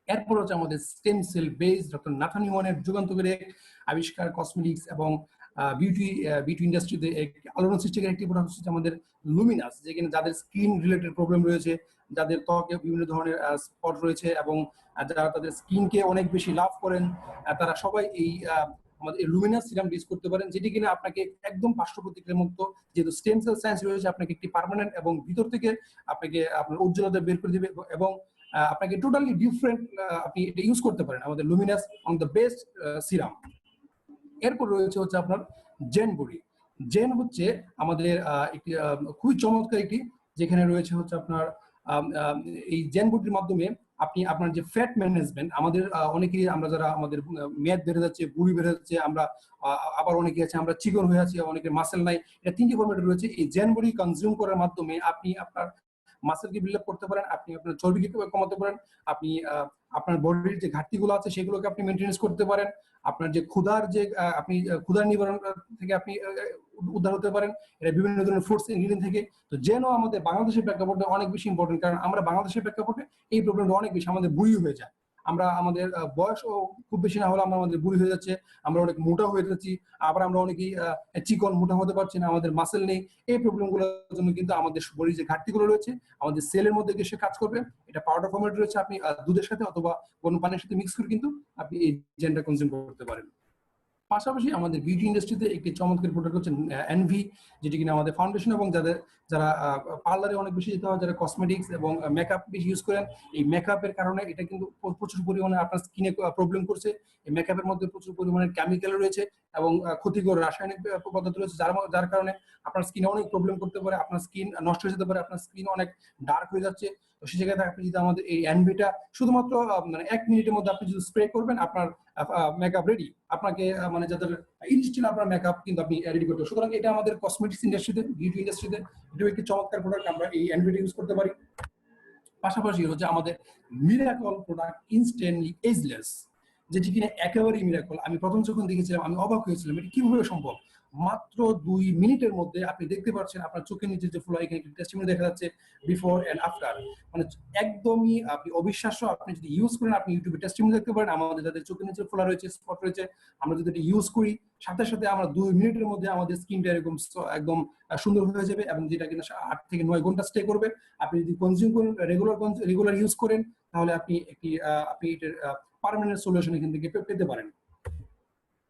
এরপর হচ্ছে আমাদের stem cell base doctor Nathan ইওয়ানের যুগান্তকারী আবিষ্কার কসমেটিক্স এবং বিউটি ইন্ডাস্ট্রিতে আলোড়ন সৃষ্টিকারী একটি প্রোডাক্ট হচ্ছে আমাদের লুমিনাস, যেখানে যাদের স্কিন রিলেটেড প্রবলেম রয়েছে, যাদের ত্বকে বিভিন্ন ধরনের স্পট রয়েছে এবং যারা তাদের স্কিনকে অনেক বেশি লাভ করেন, তারা সবাই এই আমাদের লুমিনাস সিরাম ইউজ করতে পারেন, যেটি কিনা আপনাকে একদম পার্শ্ব প্রতিক্রিয়ার মুক্ত, যেহেতু স্টেম সেল সায়েন্স রয়েছে, আপনাকে একটি পার্মানেন্ট এবং ভিতর থেকে আপনাকে আপনার উজ্জ্বলতা বের করে দিবে এবং আপনাকে টোটালি ডিফারেন্ট আপনি এটা ইউজ করতে পারেন আমাদের Luminous on the best serum. এরপর রয়েছে হচ্ছে আপনার জেন বডি। জেন হচ্ছে আমাদের একটি খুবই চমৎকার একটি, যেখানে রয়েছে হচ্ছে আপনার এই জেন বডির মাধ্যমে আপনি আপনার যে ফ্যাট ম্যানেজমেন্ট, আমাদের অনেকেই আমরা যারা আমাদের মেদ বেড়ে যাচ্ছে, বুড়ি বেড়ে যাচ্ছে, আমরা আবার অনেকে আছে আমরা চিকন হয়ে আছি, অনেকের মাসেল নাই, এটা তিনটি ফরম্যাটে রয়েছে। এই জেন বডি কনজিউম করার মাধ্যমে আপনি আপনার মাসেলকে বিল্ড আপ করতে পারেন, আপনি আপনার চর্বিকে কমাতে পারেন, আপনি আপনার বডির যে ঘাটতিগুলো আছে সেগুলোকে আপনি মেনটেনেন্স করতে পারেন, আপনার যে ক্ষুধার যে আপনি ক্ষুধার নিবারণ থেকে আপনি উদ্ধার হতে পারেন, এটা বিভিন্ন ধরনের ফুডস ইনগ্রিডিয়েন্ট থেকে। তো যেন আমাদের বাংলাদেশের প্রেক্ষাপটে অনেক বেশি ইম্পর্টেন্ট, কারণ আমরা বাংলাদেশের প্রেক্ষাপটে এই প্রবলেমটা অনেক বেশি, আমাদের বুড়ি হয়ে যায়, আমরা আমাদের বয়সও খুব বেশি না হলে আমরা আমাদের বুড়ি হয়ে যাচ্ছে, আমরা অনেক মোটা হয়ে যাচ্ছি, আবার আমরা অনেকেই চিকন মোটা হতে পারছি না, আমাদের মাসেল নেই। এই প্রবলেমগুলোর জন্য কিন্তু আমাদের বডির যে ঘাটতিগুলো রয়েছে আমাদের সেলের মধ্যে এসে কাজ করবে। এটা পাউডার ফরম্যাট রয়েছে, আপনি দুধের সাথে অথবা কোনো পানির সাথে মিক্স করে কিন্তু আপনি এই জেনটা কনজিউম করতে পারেন। পাশাপাশি আমাদের বিউটি ইন্ডাস্ট্রিতে একটি চমৎকার প্রোডাক্ট হচ্ছে এনভি, যেটি কিনা আমাদের ফাউন্ডেশন এবং যারা পার্লারে অনেক বেশি যেতে হয়, যারা কসমেটিক্স এবং মেকআপ বেশি ইউজ করেন, এই মেকআপের কারণে এটা কিন্তু প্রচুর পরিমাণে আপনার স্কিনে প্রবলেম করছে। এই মেকআপের মধ্যে প্রচুর পরিমাণে কেমিক্যাল রয়েছে এবং ক্ষতিকর রাসায়নিক পদার্থ রয়েছে, যার কারণে আপনার স্কিনে অনেক প্রবলেম করতে পারে, আপনার স্কিন নষ্ট হয়ে যেতে পারে, আপনার স্কিন অনেক ডার্ক হয়ে যাচ্ছে। তো সেই জায়গায় আপনি যদি আমাদের এই এনভিটা শুধুমাত্র মানে 1 মিনিটের মধ্যে আপনি যদি স্প্রে করবেন, আপনার মেকআপ রেডি, আপনাকে মানে যাদের ইনস্ট্যান্ট আপনার মেকআপ কিন্তু আপনি রেডি করতে। সুতরাং এটা আমাদের কসমেটিক্স ইন্ডাস্ট্রিতে, বিউটি ইন্ডাস্ট্রিতে এটাও একটি চমৎকার প্রোডাক্ট, আমরা এই এনভিটা ইউজ করতে পারি। পাশাপাশি হচ্ছে আমাদের মিরাকল প্রোডাক্ট ইনস্ট্যান্টলি এজলেস, যেটি কিনা একেবারেই মিরাকল। আমি প্রথম যখন দেখেছিলাম আমি অবাক হয়েছিলাম, এটা কিভাবে সম্ভব। মাত্র 2 মিনিটের মধ্যে আপনি দেখতে পাচ্ছেন আপনার চোখের নিচে যে ফোলা, এখানে টেস্টিমনি দেখা যাচ্ছে বিফোর এন্ড আফটার, মানে একদমই আপনি অবিশ্বাস্য। আপনি যদি ইউজ করেন, আপনি ইউটিউবে টেস্টিমনি দেখতে পারেন, আমাদের যাদের চোখের নিচে ফোলা রয়েছে, স্পট রয়েছে, আমরা যদি এটা ইউজ করি সাথে সাথে আমরা 2 মিনিটের মধ্যে আমাদের স্কিনটা এরকম একদম সুন্দর হয়ে যাবে এবং যেটা কিনা 8 থেকে 9 ঘন্টা স্টে করবে। আপনি যদি কনজিউম করেন, রেগুলার ইউজ করেন, তাহলে আপনি আপনি এটার পার্মানেন্ট সলিউশন এখান থেকে পেতে পারেন।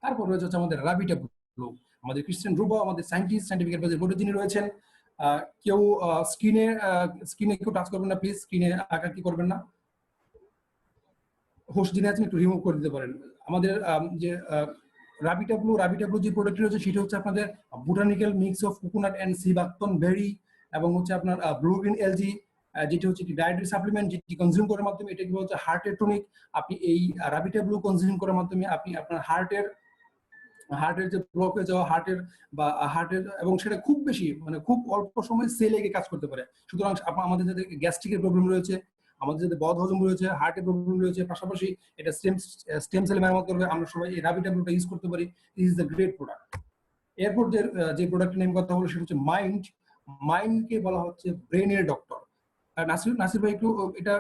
তারপর রয়েছে আমাদের রাবিটা ব্লু, আমাদের ক্রিস্টিয়ান রুবা, আমাদের সাইন্টিফিক অ্যাডভাইজার বোর্ডে যিনি রয়েছেন। কেউ স্ক্রিনে কেউ টাচ করবেন না প্লিজ, স্ক্রিনে আঁকাকি করবেন না। হোস্ট যিনি আছেন একটু রিমুভ করে দিতে পারেন। আমাদের যে রাবিটা ব্লু যে প্রোডাক্ট রয়েছে সেটা হচ্ছে আপনাদের botanical mix of coconut and sea buckthorn berry এবং হচ্ছে আপনার ব্লু গ্রিন এলজি, যেটা হচ্ছে কি ডায়েটারি সাপ্লিমেন্ট, যেটি কনজিউম করার মাধ্যমে এটা কি হচ্ছে হার্টের টনিক। আপনি এই রাবিটা ব্লু কনজিউম করার মাধ্যমে আপনি আপনার হার্টের যে ব্লক হয়ে যাওয়া হার্টের এবং সেটা খুব বেশি মানে খুব অল্প সময় সেলে গিয়ে কাজ করতে পারে। সুতরাং আমাদের যাদের গ্যাস্ট্রিকের প্রবলেম রয়েছে, আমাদের যাদের বদহজম রয়েছে, হার্টের প্রবলেম রয়েছে, পাশাপাশি এটা স্টেম সেল মেরামত করবে, আমরা সবাই এই রাবিটা ব্লুটা ইউজ করতে পারি। This is the great product. এরপর যে প্রোডাক্টের নেম কথা হলো সেটা হচ্ছে মাইন্ডকে বলা হচ্ছে ব্রেনের ডক্টর। নাসির ভাই একটু এটা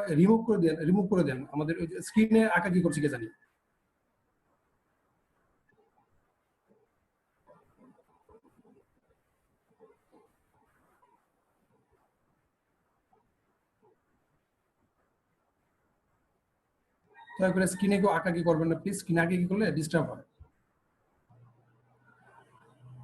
রিমুভ করে দেন, আমাদের স্ক্রিনে আঁকা কি করছে কে জানি। দয়া করে স্ক্রিনে কেউ আঁকাকি করবেন না প্লিজ, স্ক্রিনে আঁকাকি করলে ডিস্টার্ব হয়।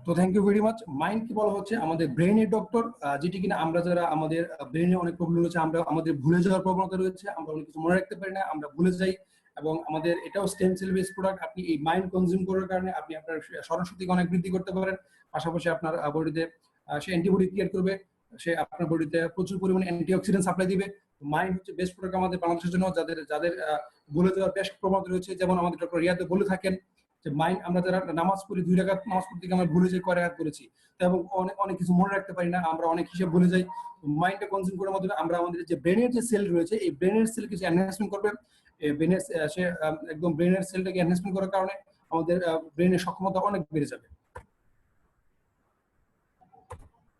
তো thank you very much. Mind কি বলা হচ্ছে আমাদের ব্রেনের ডক্টর, যেটি কিনা আমরা যারা আমাদের ব্রেনে অনেক প্রবলেম রয়েছে, আমরা আমাদের ভুলে যাওয়ার প্রবণতা রয়েছে, আমরা অনেক কিছু মনে রাখতে পারি না, আমরা ভুলে যাই, এবং আমাদের এটাও স্টেম সেল বেস প্রোডাক্ট। আপনি এই মাইন্ড কনজিউম করার কারণে আপনি আপনার স্মরণশক্তিকে অনেক বৃদ্ধি করতে পারেন। পাশাপাশি আপনার বডিতে সে অ্যান্টিবডি ক্রিয়েট করবে, সে আপনার বডিতে প্রচুর পরিমাণে অ্যান্টিঅক্সিডেন্ট সাপ্লাই দিবে, মাইন্ড হচ্ছে বেস্ট প্রোডাক্ট আমাদের বাংলাদেশের জন্য, যাদের যাদের ভুলে যাওয়ার বেশ প্রবণতা রয়েছে। যেমন আমাদের ডক্টর রিয়াদ বলে থাকেন যে মাইন্ড, আমরা যারা নামাজ পড়ি 2 রাকাত নামাজ পড়তে গিয়ে আমরা ভুলে যাই কয় রাকাত করেছি, এবং অনেক অনেক কিছু মনে রাখতে পারি না, আমরা অনেক হিসাব ভুলে যাই। মাইন্ডটা কনজিউম করার মাধ্যমে আমরা আমাদের যে ব্রেনের যে সেল রয়েছে, এই ব্রেনের সেলকে যে এনহ্যান্সমেন্ট করবে, ব্রেনের সে একদম ব্রেনের সেলটাকে এনহ্যান্সমেন্ট করার কারণে আমাদের ব্রেনের সক্ষমতা অনেক বেড়ে যাবে।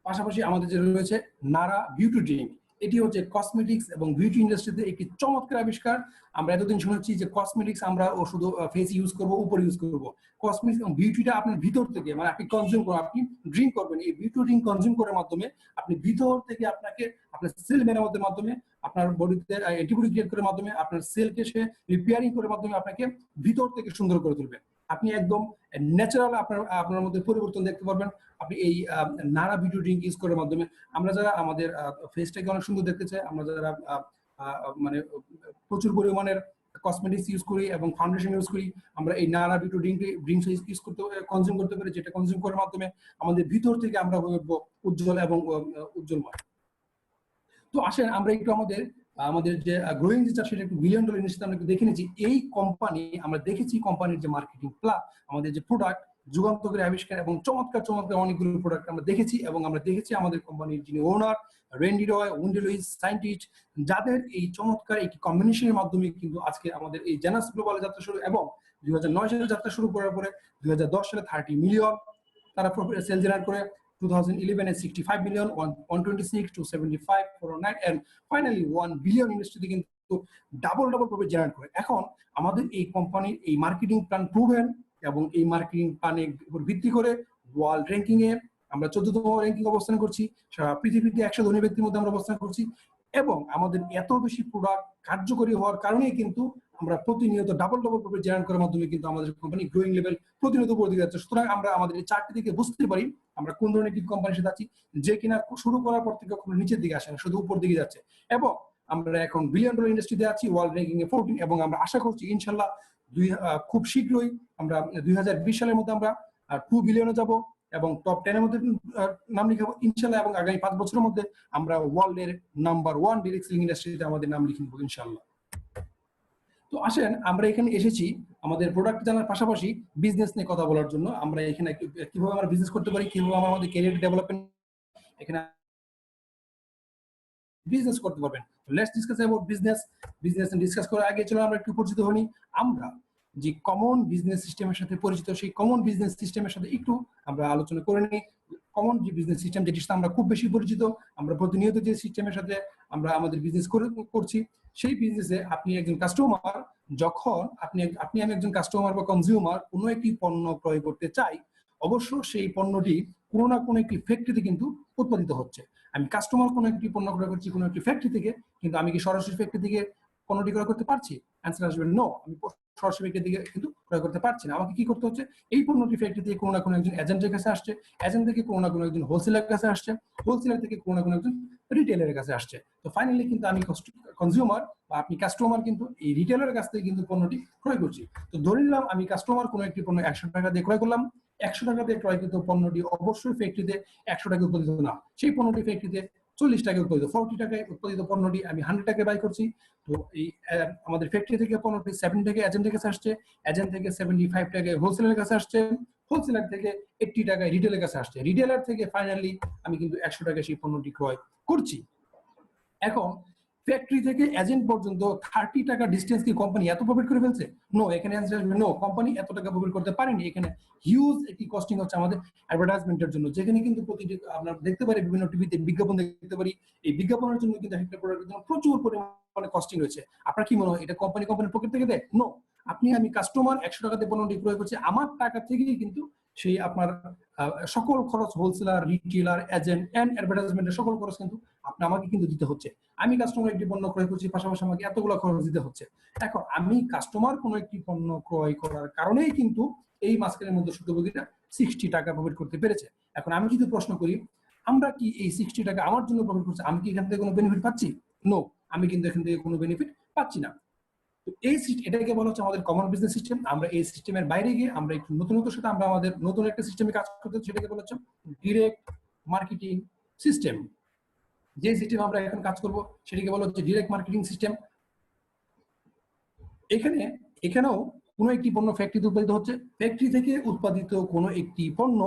পাশাপাশি আমাদের যে রয়েছে নারা বিউটি ড্রিঙ্ক, এটি হচ্ছে কসমেটিক্স এবং বিউটি ইন্ডাস্ট্রিতে একটি চমৎকার আবিষ্কার। আমরা এতদিন শুনেছি যে কসমেটিক্স আমরা ও শুধু ফেস ইউজ করব, উপর ইউজ করব। কসমেটিক্স এবং বিউটিটা আপনার ভিতর থেকে, মানে আপনি কনজিউম করবেন, আপনি ড্রিঙ্ক করবেন, এই বিউটি ড্রিঙ্ক কনজিউম করার মাধ্যমে আপনি ভিতর থেকে আপনাকে আপনার সেল মেরামতের মাধ্যমে, আপনার বডিতে অ্যান্টিবডি ক্রিয়েট করার মাধ্যমে, আপনার সেলকে সে রিপেয়ারিং করার মাধ্যমে আপনাকে ভিতর থেকে সুন্দর করে তুলবে। আপনি একদম ন্যাচারাল আপনার মধ্যে পরিবর্তন দেখতে পারবেন আপনি এই নারা বিউটি ড্রিঙ্ক ইউজ করার মাধ্যমে। আমরা যারা আমাদের ফেসটাকে অনেক সুন্দর দেখতে চাই, আমরা যারা মানে প্রচুর পরিমাণের কসমেটিক্স ইউজ করি এবং ফাউন্ডেশন ইউজ করি, আমরা এই নারা বিউটি ড্রিঙ্কস ইউজ করতে কনজিউম করতে পারি, যেটা কনজিউম করার মাধ্যমে আমাদের ভিতর থেকে আমরা হয়ে উঠবো উজ্জ্বল এবং উজ্জ্বলময়। তো আসেন আমরা একটু আমাদের যে গ্রোয়িং যে চাপ, সেটা একটু $1 বিলিয়ন ইন্ডাস্ট্রিতে আমরা একটু দেখে নিয়েছি। এই কোম্পানি আমরা দেখেছি, কোম্পানির যে মার্কেটিং প্লাস আমাদের যে প্রোডাক্ট যুগান্তকারী আবিষ্কার এবং চমৎকার চমৎকার অনেকগুলো প্রোডাক্ট আমরা দেখেছি, এবং আমরা দেখেছি আমাদের কোম্পানির যিনি ওনার রেন্ডি রয়, উইন্ডি লুইস, সায়েন্টিস্ট, যাদের এই চমৎকার একটি কম্বিনেশনের মাধ্যমে কিন্তু আজকে আমাদের এই জেনাস গ্লোবাল যাত্রা শুরু, এবং 2009 সালে যাত্রা শুরু করার পরে 2010 সালে 30 মিলিয়ন তারা সেল জেনারেট করে, 2011 at 65 million, 126 to 75, 409, and finally 1 billion ইন্ডাস্ট্রিতে কিন্তু ডাবল প্রফিট জেনারেট করে। এখন আমাদের এই কোম্পানির এই মার্কেটিং প্ল্যান প্রুভেন, এবং এই মার্কেটিং প্ল্যানের উপর ভিত্তি করে ওয়ার্ল্ড র্যাঙ্কিং এ আমরা 14তম র্যাঙ্কিং অবস্থান করছি। সারা পৃথিবীতে 100 ধনী ব্যক্তির মধ্যে আমরা অবস্থান করছি, এবং আমাদের এত বেশি প্রোডাক্ট কার্যকরী হওয়ার কারণেই কিন্তু আমরা প্রতিনিয়ত ডাবল প্রফিট জেনারেট করার মাধ্যমে কিন্তু আমাদের কোম্পানি গ্রোয়িং লেভেল প্রতিনিয়ত উপর দিকে যাচ্ছে। সুতরাং আমরা আমাদের এই চারটি দিকে বুঝতে পারি আমরা কোন ধরনের একটি কোম্পানির সাথে আছি, যে কিনা শুরু করার পর থেকে কখনো নিচের দিকে আসে না, শুধু উপর দিকে যাচ্ছে। এবং আমরা এখন $1 বিলিয়ন ইন্ডাস্ট্রিতে আছি, ওয়ার্ল্ড র্যাঙ্কিং এ 14, এবং আমরা আশা করছি ইনশাল্লাহ খুব শীঘ্রই আমরা 2020 সালের মধ্যে আমরা 2 বিলিয়নে যাব এবং টপ 10 এর মধ্যে নাম লিখাবো ইনশাল্লাহ, এবং আগামী 5 বছরের মধ্যে আমরা ওয়ার্ল্ডের নাম্বার 1 ডিরেক্ট সেলিং ইন্ডাস্ট্রিতে আমাদের নাম লিখে নেব ইনশাল্লাহ। তো আসেন আমরা এখানে এসেছি আমাদের প্রোডাক্ট জানার পাশাপাশি বিজনেস নিয়ে কথা বলার জন্য। আমরা এখানে কিভাবে আমরা বিজনেস করতে পারি, কিভাবে আমরা আমাদের ক্যারিয়ার ডেভেলপমেন্ট এখানে বিজনেস করতে পারবেন। Let's discuss about business discuss করার আগে চলো আমরা একটু পরিচিত হই। আমরা যে কমন বিজনেস সিস্টেমের সাথে পরিচিত, সেই কমন বিজনেস সিস্টেমের সাথে একটু আমরা আলোচনা করে নিই। কমন যে বিজনেস সিস্টেম, যেটির সাথে আমরা খুব বেশি পরিচিত, আমরা প্রতিনিয়ত যে সিস্টেমের সাথে আমরা আমাদের বিজনেস করছি, সেই বিজনেসে আপনি একজন কাস্টমার, যখন আমি একজন কাস্টমার বা কনজিউমার কোনো একটি পণ্য ক্রয় করতে চাই, অবশ্য সেই পণ্যটি কোনো না কোনো একটি ফ্যাক্টরিতে কিন্তু উৎপাদিত হচ্ছে। আমি কাস্টমার কোনো একটি পণ্য ক্রয় করছি কোনো একটি ফ্যাক্টরি থেকে, কিন্তু আমি কি সরাসরি ফ্যাক্টরি থেকে পণ্যটি ক্রয় করতে পারছি? অ্যান্সার আসবে নো, আমি সরাসরি ফ্যাক্টরি থেকে কিন্তু ক্রয় করতে পারছি না। আমাকে কি করতে হচ্ছে, এই পণ্যটি ফ্যাক্টরি থেকে কোনো না কোনো একজন এজেন্টের কাছে আসছে, এজেন্ট থেকে কোনো না কোনো একজন হোলসেলার কাছে আসছে, হোলসেলার থেকে কোনো না কোনো একজন রিটেলারের কাছে আসছে। তো ফাইনালি কিন্তু আমি কনজিউমার বা আপনি কাস্টমার কিন্তু এই রিটেলারের কাছ থেকে কিন্তু পণ্যটি ক্রয় করছি। তো ধরে নিলাম আমি কাস্টমার কোনো একটি পণ্য 100 টাকা দিয়ে ক্রয় করলাম, 100 টাকা দিয়ে ক্রয়কৃত পণ্যটি অবশ্যই ফ্যাক্টরিতে 100 টাকা উৎপাদিত না, সেই পণ্যটি ফ্যাক্টরিতে 40 টাকায় উৎপাদিত, 40 টাকায় উৎপাদিত পণ্যটি আমি 100 টাকায় বাই করছি। তো এই আমাদের ফ্যাক্টরি থেকে পণ্যটি 70 টাকায় এজেন্টের কাছে আসছে, এজেন্ট থেকে 75 টাকায় হোলসেলারের কাছে আসছে, হোলসেলার থেকে 80 টাকায় রিটেলের কাছে আসছে, রিটেলার থেকে ফাইনালি আমি কিন্তু 100 টাকায় সেই পণ্যটি ক্রয় করছি। এখন ফ্যাক্টরি থেকে এজেন্ট পর্যন্ত 30 টাকা ডিস্টেন্স কি কোম্পানি এত প্রফিট করে ফেলছে? নো, এখানে অ্যানসার আসবে নো, কোম্পানি এত টাকা প্রফিট করতে পারেনি। এখানে হিউজ একটি কস্টিং হচ্ছে আমাদের অ্যাডভার্টাইজমেন্টের জন্য, যেখানে কিন্তু প্রতিটি আমরা দেখতে পারি বিভিন্ন টিভিতে বিজ্ঞাপন দেখতে পারি, এই বিজ্ঞাপনের জন্য কিন্তু একটা প্রোডাক্টের জন্য প্রচুর পরিমাণে কস্টিং রয়েছে। আপনার কি মনে হয় এটা কোম্পানির পকেট থেকে দেয়? নো, আমি কাস্টমার 100 টাকাতে পণ্যটি ক্রয় করছি, আমার টাকা থেকেই কিন্তু সেই আপনার সকল খরচ, হোলসেলার, রিটেলার, এজেন্ট এন্ড অ্যাডভার্টাইজমেন্টের সকল খরচ কিন্তু আমাকে কিন্তু দিতে হচ্ছে। আমি কাস্টমার একটি পণ্য ক্রয় করছি, পাশাপাশি আমাকে এতগুলো খরচ দিতে হচ্ছে। এখন আমি কাস্টমার কোনো একটি পণ্য ক্রয় করার কারণেই কিন্তু এই মাঝখানের মধ্যে সুবিধাভোগীরা 60 টাকা প্রফিট করতে পেরেছে। এখন আমি যদি প্রশ্ন করি, আমরা কি এই 60 টাকা আমার জন্য প্রফিট করছি, আমি কি এখান থেকে কোনো বেনিফিট পাচ্ছি? নো, আমি কিন্তু এখান থেকে কোনো বেনিফিট পাচ্ছি না। তো এটাকে বলা হচ্ছে আমাদের কমন বিজনেস সিস্টেম। আমরা এই সিস্টেমের বাইরে গিয়ে আমরা একটু নতুনত্বের সাথে আমরা আমাদের নতুন একটা সিস্টেমে কাজ করতে, সেটাকে বলা হচ্ছে ডিরেক্ট মার্কেটিং সিস্টেম। যে সিস্টেম আমরা এখন কাজ করব সেটাকে বলা হচ্ছে ডিরেক্ট মার্কেটিং সিস্টেম। এখানেও কোনো একটি পণ্য ফ্যাক্টরিতে উৎপাদিত হচ্ছে, ফ্যাক্টরি থেকে উৎপাদিত কোনো একটি পণ্য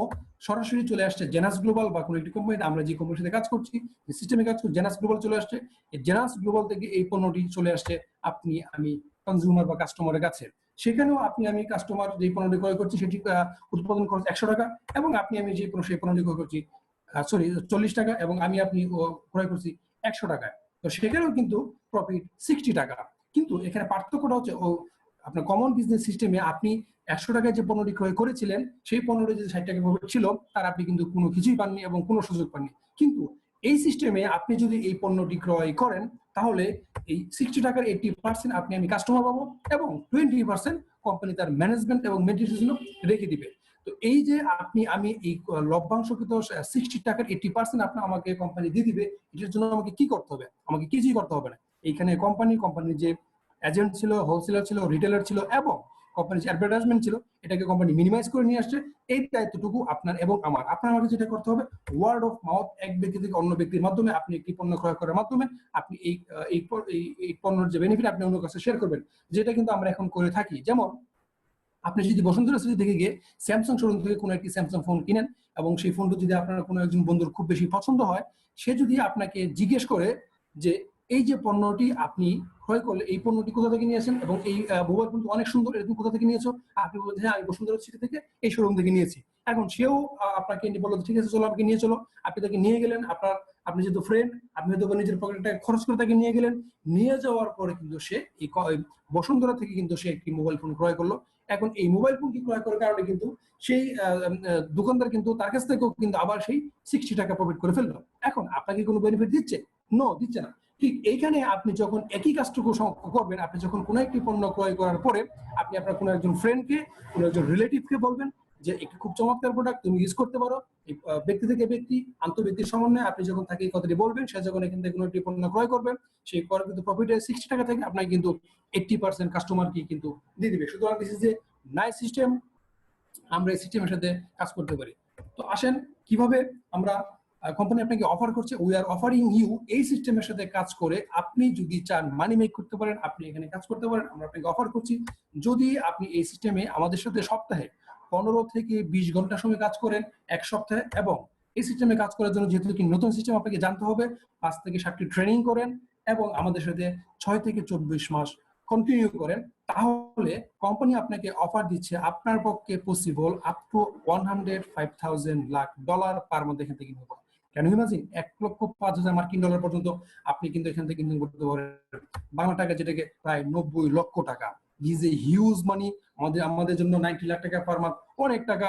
সরাসরি চলে আসছে জেনাস গ্লোবাল বা কোনো একটি কোম্পানি, আমরা যে কোম্পানির সাথে কাজ করছি, যে সিস্টেমে কাজ করছি, জেনাস গ্লোবাল চলে আসছে। এই জেনাস গ্লোবাল থেকে এই পণ্যটি চলে আসছে আপনি আমি কনজিউমার বা কাস্টমারের কাছে। সেখানেও আপনি আমি কাস্টমার যে পণ্যটি ক্রয় করছি সেটি উৎপাদন খরচ 100 টাকা, এবং আপনি আমি যে সেই পণ্যটি ক্রয় করছি 40 টাকা, এবং আমি আপনি ক্রয় করছি 100 টাকায়। তো সেখানেও কিন্তু প্রফিট 60 টাকা। কিন্তু এখানে পার্থক্যটা হচ্ছে আপনার কমন বিজনেস সিস্টেমে আপনি 100 টাকায় যে পণ্যটি ক্রয় করেছিলেন সেই পণ্যটি যদি 60 টাকা প্রফিট ছিল, তার আপনি কিন্তু কোনো কিছুই পাননি এবং কোনো সুযোগ পাননি। কিন্তু এই সিস্টেমে আপনি যদি এই পণ্যটি ক্রয় করেন তাহলে এই 60 টাকার 80% আপনি আমি কাস্টমার পাবো, এবং 20% কোম্পানি তার ম্যানেজমেন্ট এবং মেনটেন্যান্সের জন্য রেখে দিবে। তো এই যে আপনি আমি এই লভ্যাংশকৃত 60 টাকার 80% আপনার আমাকে কোম্পানি দিয়ে দিবে, এটার জন্য আমাকে কি করতে হবে? আমাকে কিছুই করতে হবে না। এইখানে কোম্পানির যে এজেন্ট ছিল, হোলসেলার ছিল, রিটেলার ছিল, এবং কোম্পানির যে অ্যাডভার্টাইজমেন্ট ছিল, এটাকে কোম্পানি মিনিমাইজ করে নিয়ে আসছে। এই দায়িত্বটুকু আপনার এবং আপনার আমাকে যেটা করতে হবে, ওয়ার্ড অফ মাউথ, এক ব্যক্তি থেকে অন্য ব্যক্তির মাধ্যমে আপনি একটি পণ্য ক্রয় করার মাধ্যমে আপনি এই পণ্যের যে বেনিফিট আপনি অন্য কাছে শেয়ার করবেন, যেটা কিন্তু আমরা এখন করে থাকি। যেমন আপনি যদি বসুন্ধরা সিটি থেকে গিয়ে স্যামসাং শোরুম থেকে কোনো একটি স্যামসাং ফোন কিনেন, এবং সেই ফোনটা যদি আপনার কোনো একজন বন্ধুর খুব বেশি পছন্দ হয়, সে যদি আপনাকে জিজ্ঞেস করে যে এই যে পণ্যটি আপনি ক্রয় করলে, এই পণ্যটি কোথা থেকে নিয়েছেন, এবং এই মোবাইল ফোনটি অনেক সুন্দর, এরকম কোথা থেকে নিয়েছো? আপনি বলছেন হ্যাঁ, আমি বসুন্ধরা সিটি থেকে এই শোরুম থেকে নিয়েছি। এখন সেও আপনাকে বললো ঠিক আছে চলো আমাকে নিয়ে চলো। আপনি তাকে নিয়ে গেলেন, আপনি যেহেতু ফ্রেন্ড, আপনি হয়তো নিজের পকেটটা খরচ করে তাকে নিয়ে গেলেন। নিয়ে যাওয়ার পরে কিন্তু সে এই বসুন্ধরা থেকে কিন্তু সে একটি মোবাইল ফোন ক্রয় করলো। এখন এই মোবাইল ফোনটি ক্রয় করার কারণে কিন্তু সেই দোকানদার কিন্তু তার কাছ থেকেও কিন্তু আবার সেই 60 টাকা প্রফিট করে ফেললো। এখন আপনাকে কোনো বেনিফিট দিচ্ছে? নো, দিচ্ছে না। ঠিক এইখানে আপনি যখন একই কাজটুকু করবেন, আপনি যখন কোনো একটি পণ্য ক্রয় করার পরে আপনি আপনার কোনো একজন ফ্রেন্ডকে, কোনো একজন রিলেটিভকে বলবেন যে একটি খুব চমৎকার প্রোডাক্ট, তুমি ইউজ করতে পারো। ব্যক্তি থেকে ব্যক্তি, আন্তঃব্যক্তির সমন্বয়ে আপনি যখন তাকে এই কথাটি বলবেন, সে যখন এখান থেকে কোনো একটি পণ্য ক্রয় করবেন, সেই পরে কিন্তু প্রফিটের 60 টাকা থেকে আপনাকে কিন্তু 80% কাস্টমারকে কিন্তু দিয়ে দিবে। সুতরাং this is a nice system, আমরা এই সিস্টেমের সাথে কাজ করতে পারি। তো আসেন কিভাবে আমরা কোম্পানি আপনাকে অফার করছে, উই আর অফারিং ইউ এই সিস্টেমের সাথে কাজ করে আপনি যদি চান মানি মেক করতে পারেন, আপনি এখানে কাজ করতে পারেন। আমরা আপনাকে অফার করছি, যদি আপনি এই সিস্টেমে আমাদের সাথে সপ্তাহে 15 থেকে 20 ঘন্টা সময় কাজ করেন এক সপ্তাহে, এবং এই সিস্টেমে কাজ করার জন্য যেহেতু কি নতুন সিস্টেম আপনাকে জানতে হবে, 5 থেকে 7টি ট্রেনিং করেন এবং আমাদের সাথে 6 থেকে 24 মাস কন্টিনিউ করেন, তাহলে কোম্পানি আপনাকে অফার দিচ্ছে আপনার পক্ষে possible up to $105,000 per month এখান থেকে নিতে। Can you imagine? 1,05,000 মার্কিন ডলার পর্যন্ত আপনি কিন্তু এখান থেকে ইনকাম করতে পারেন, বাংলা টাকা যেটাকে প্রায় 90 লক্ষ টাকা। ইজ এ হিউজ মানি। আমাদের জন্য 90 লাখ টাকা পার মান্থ অনেক টাকা।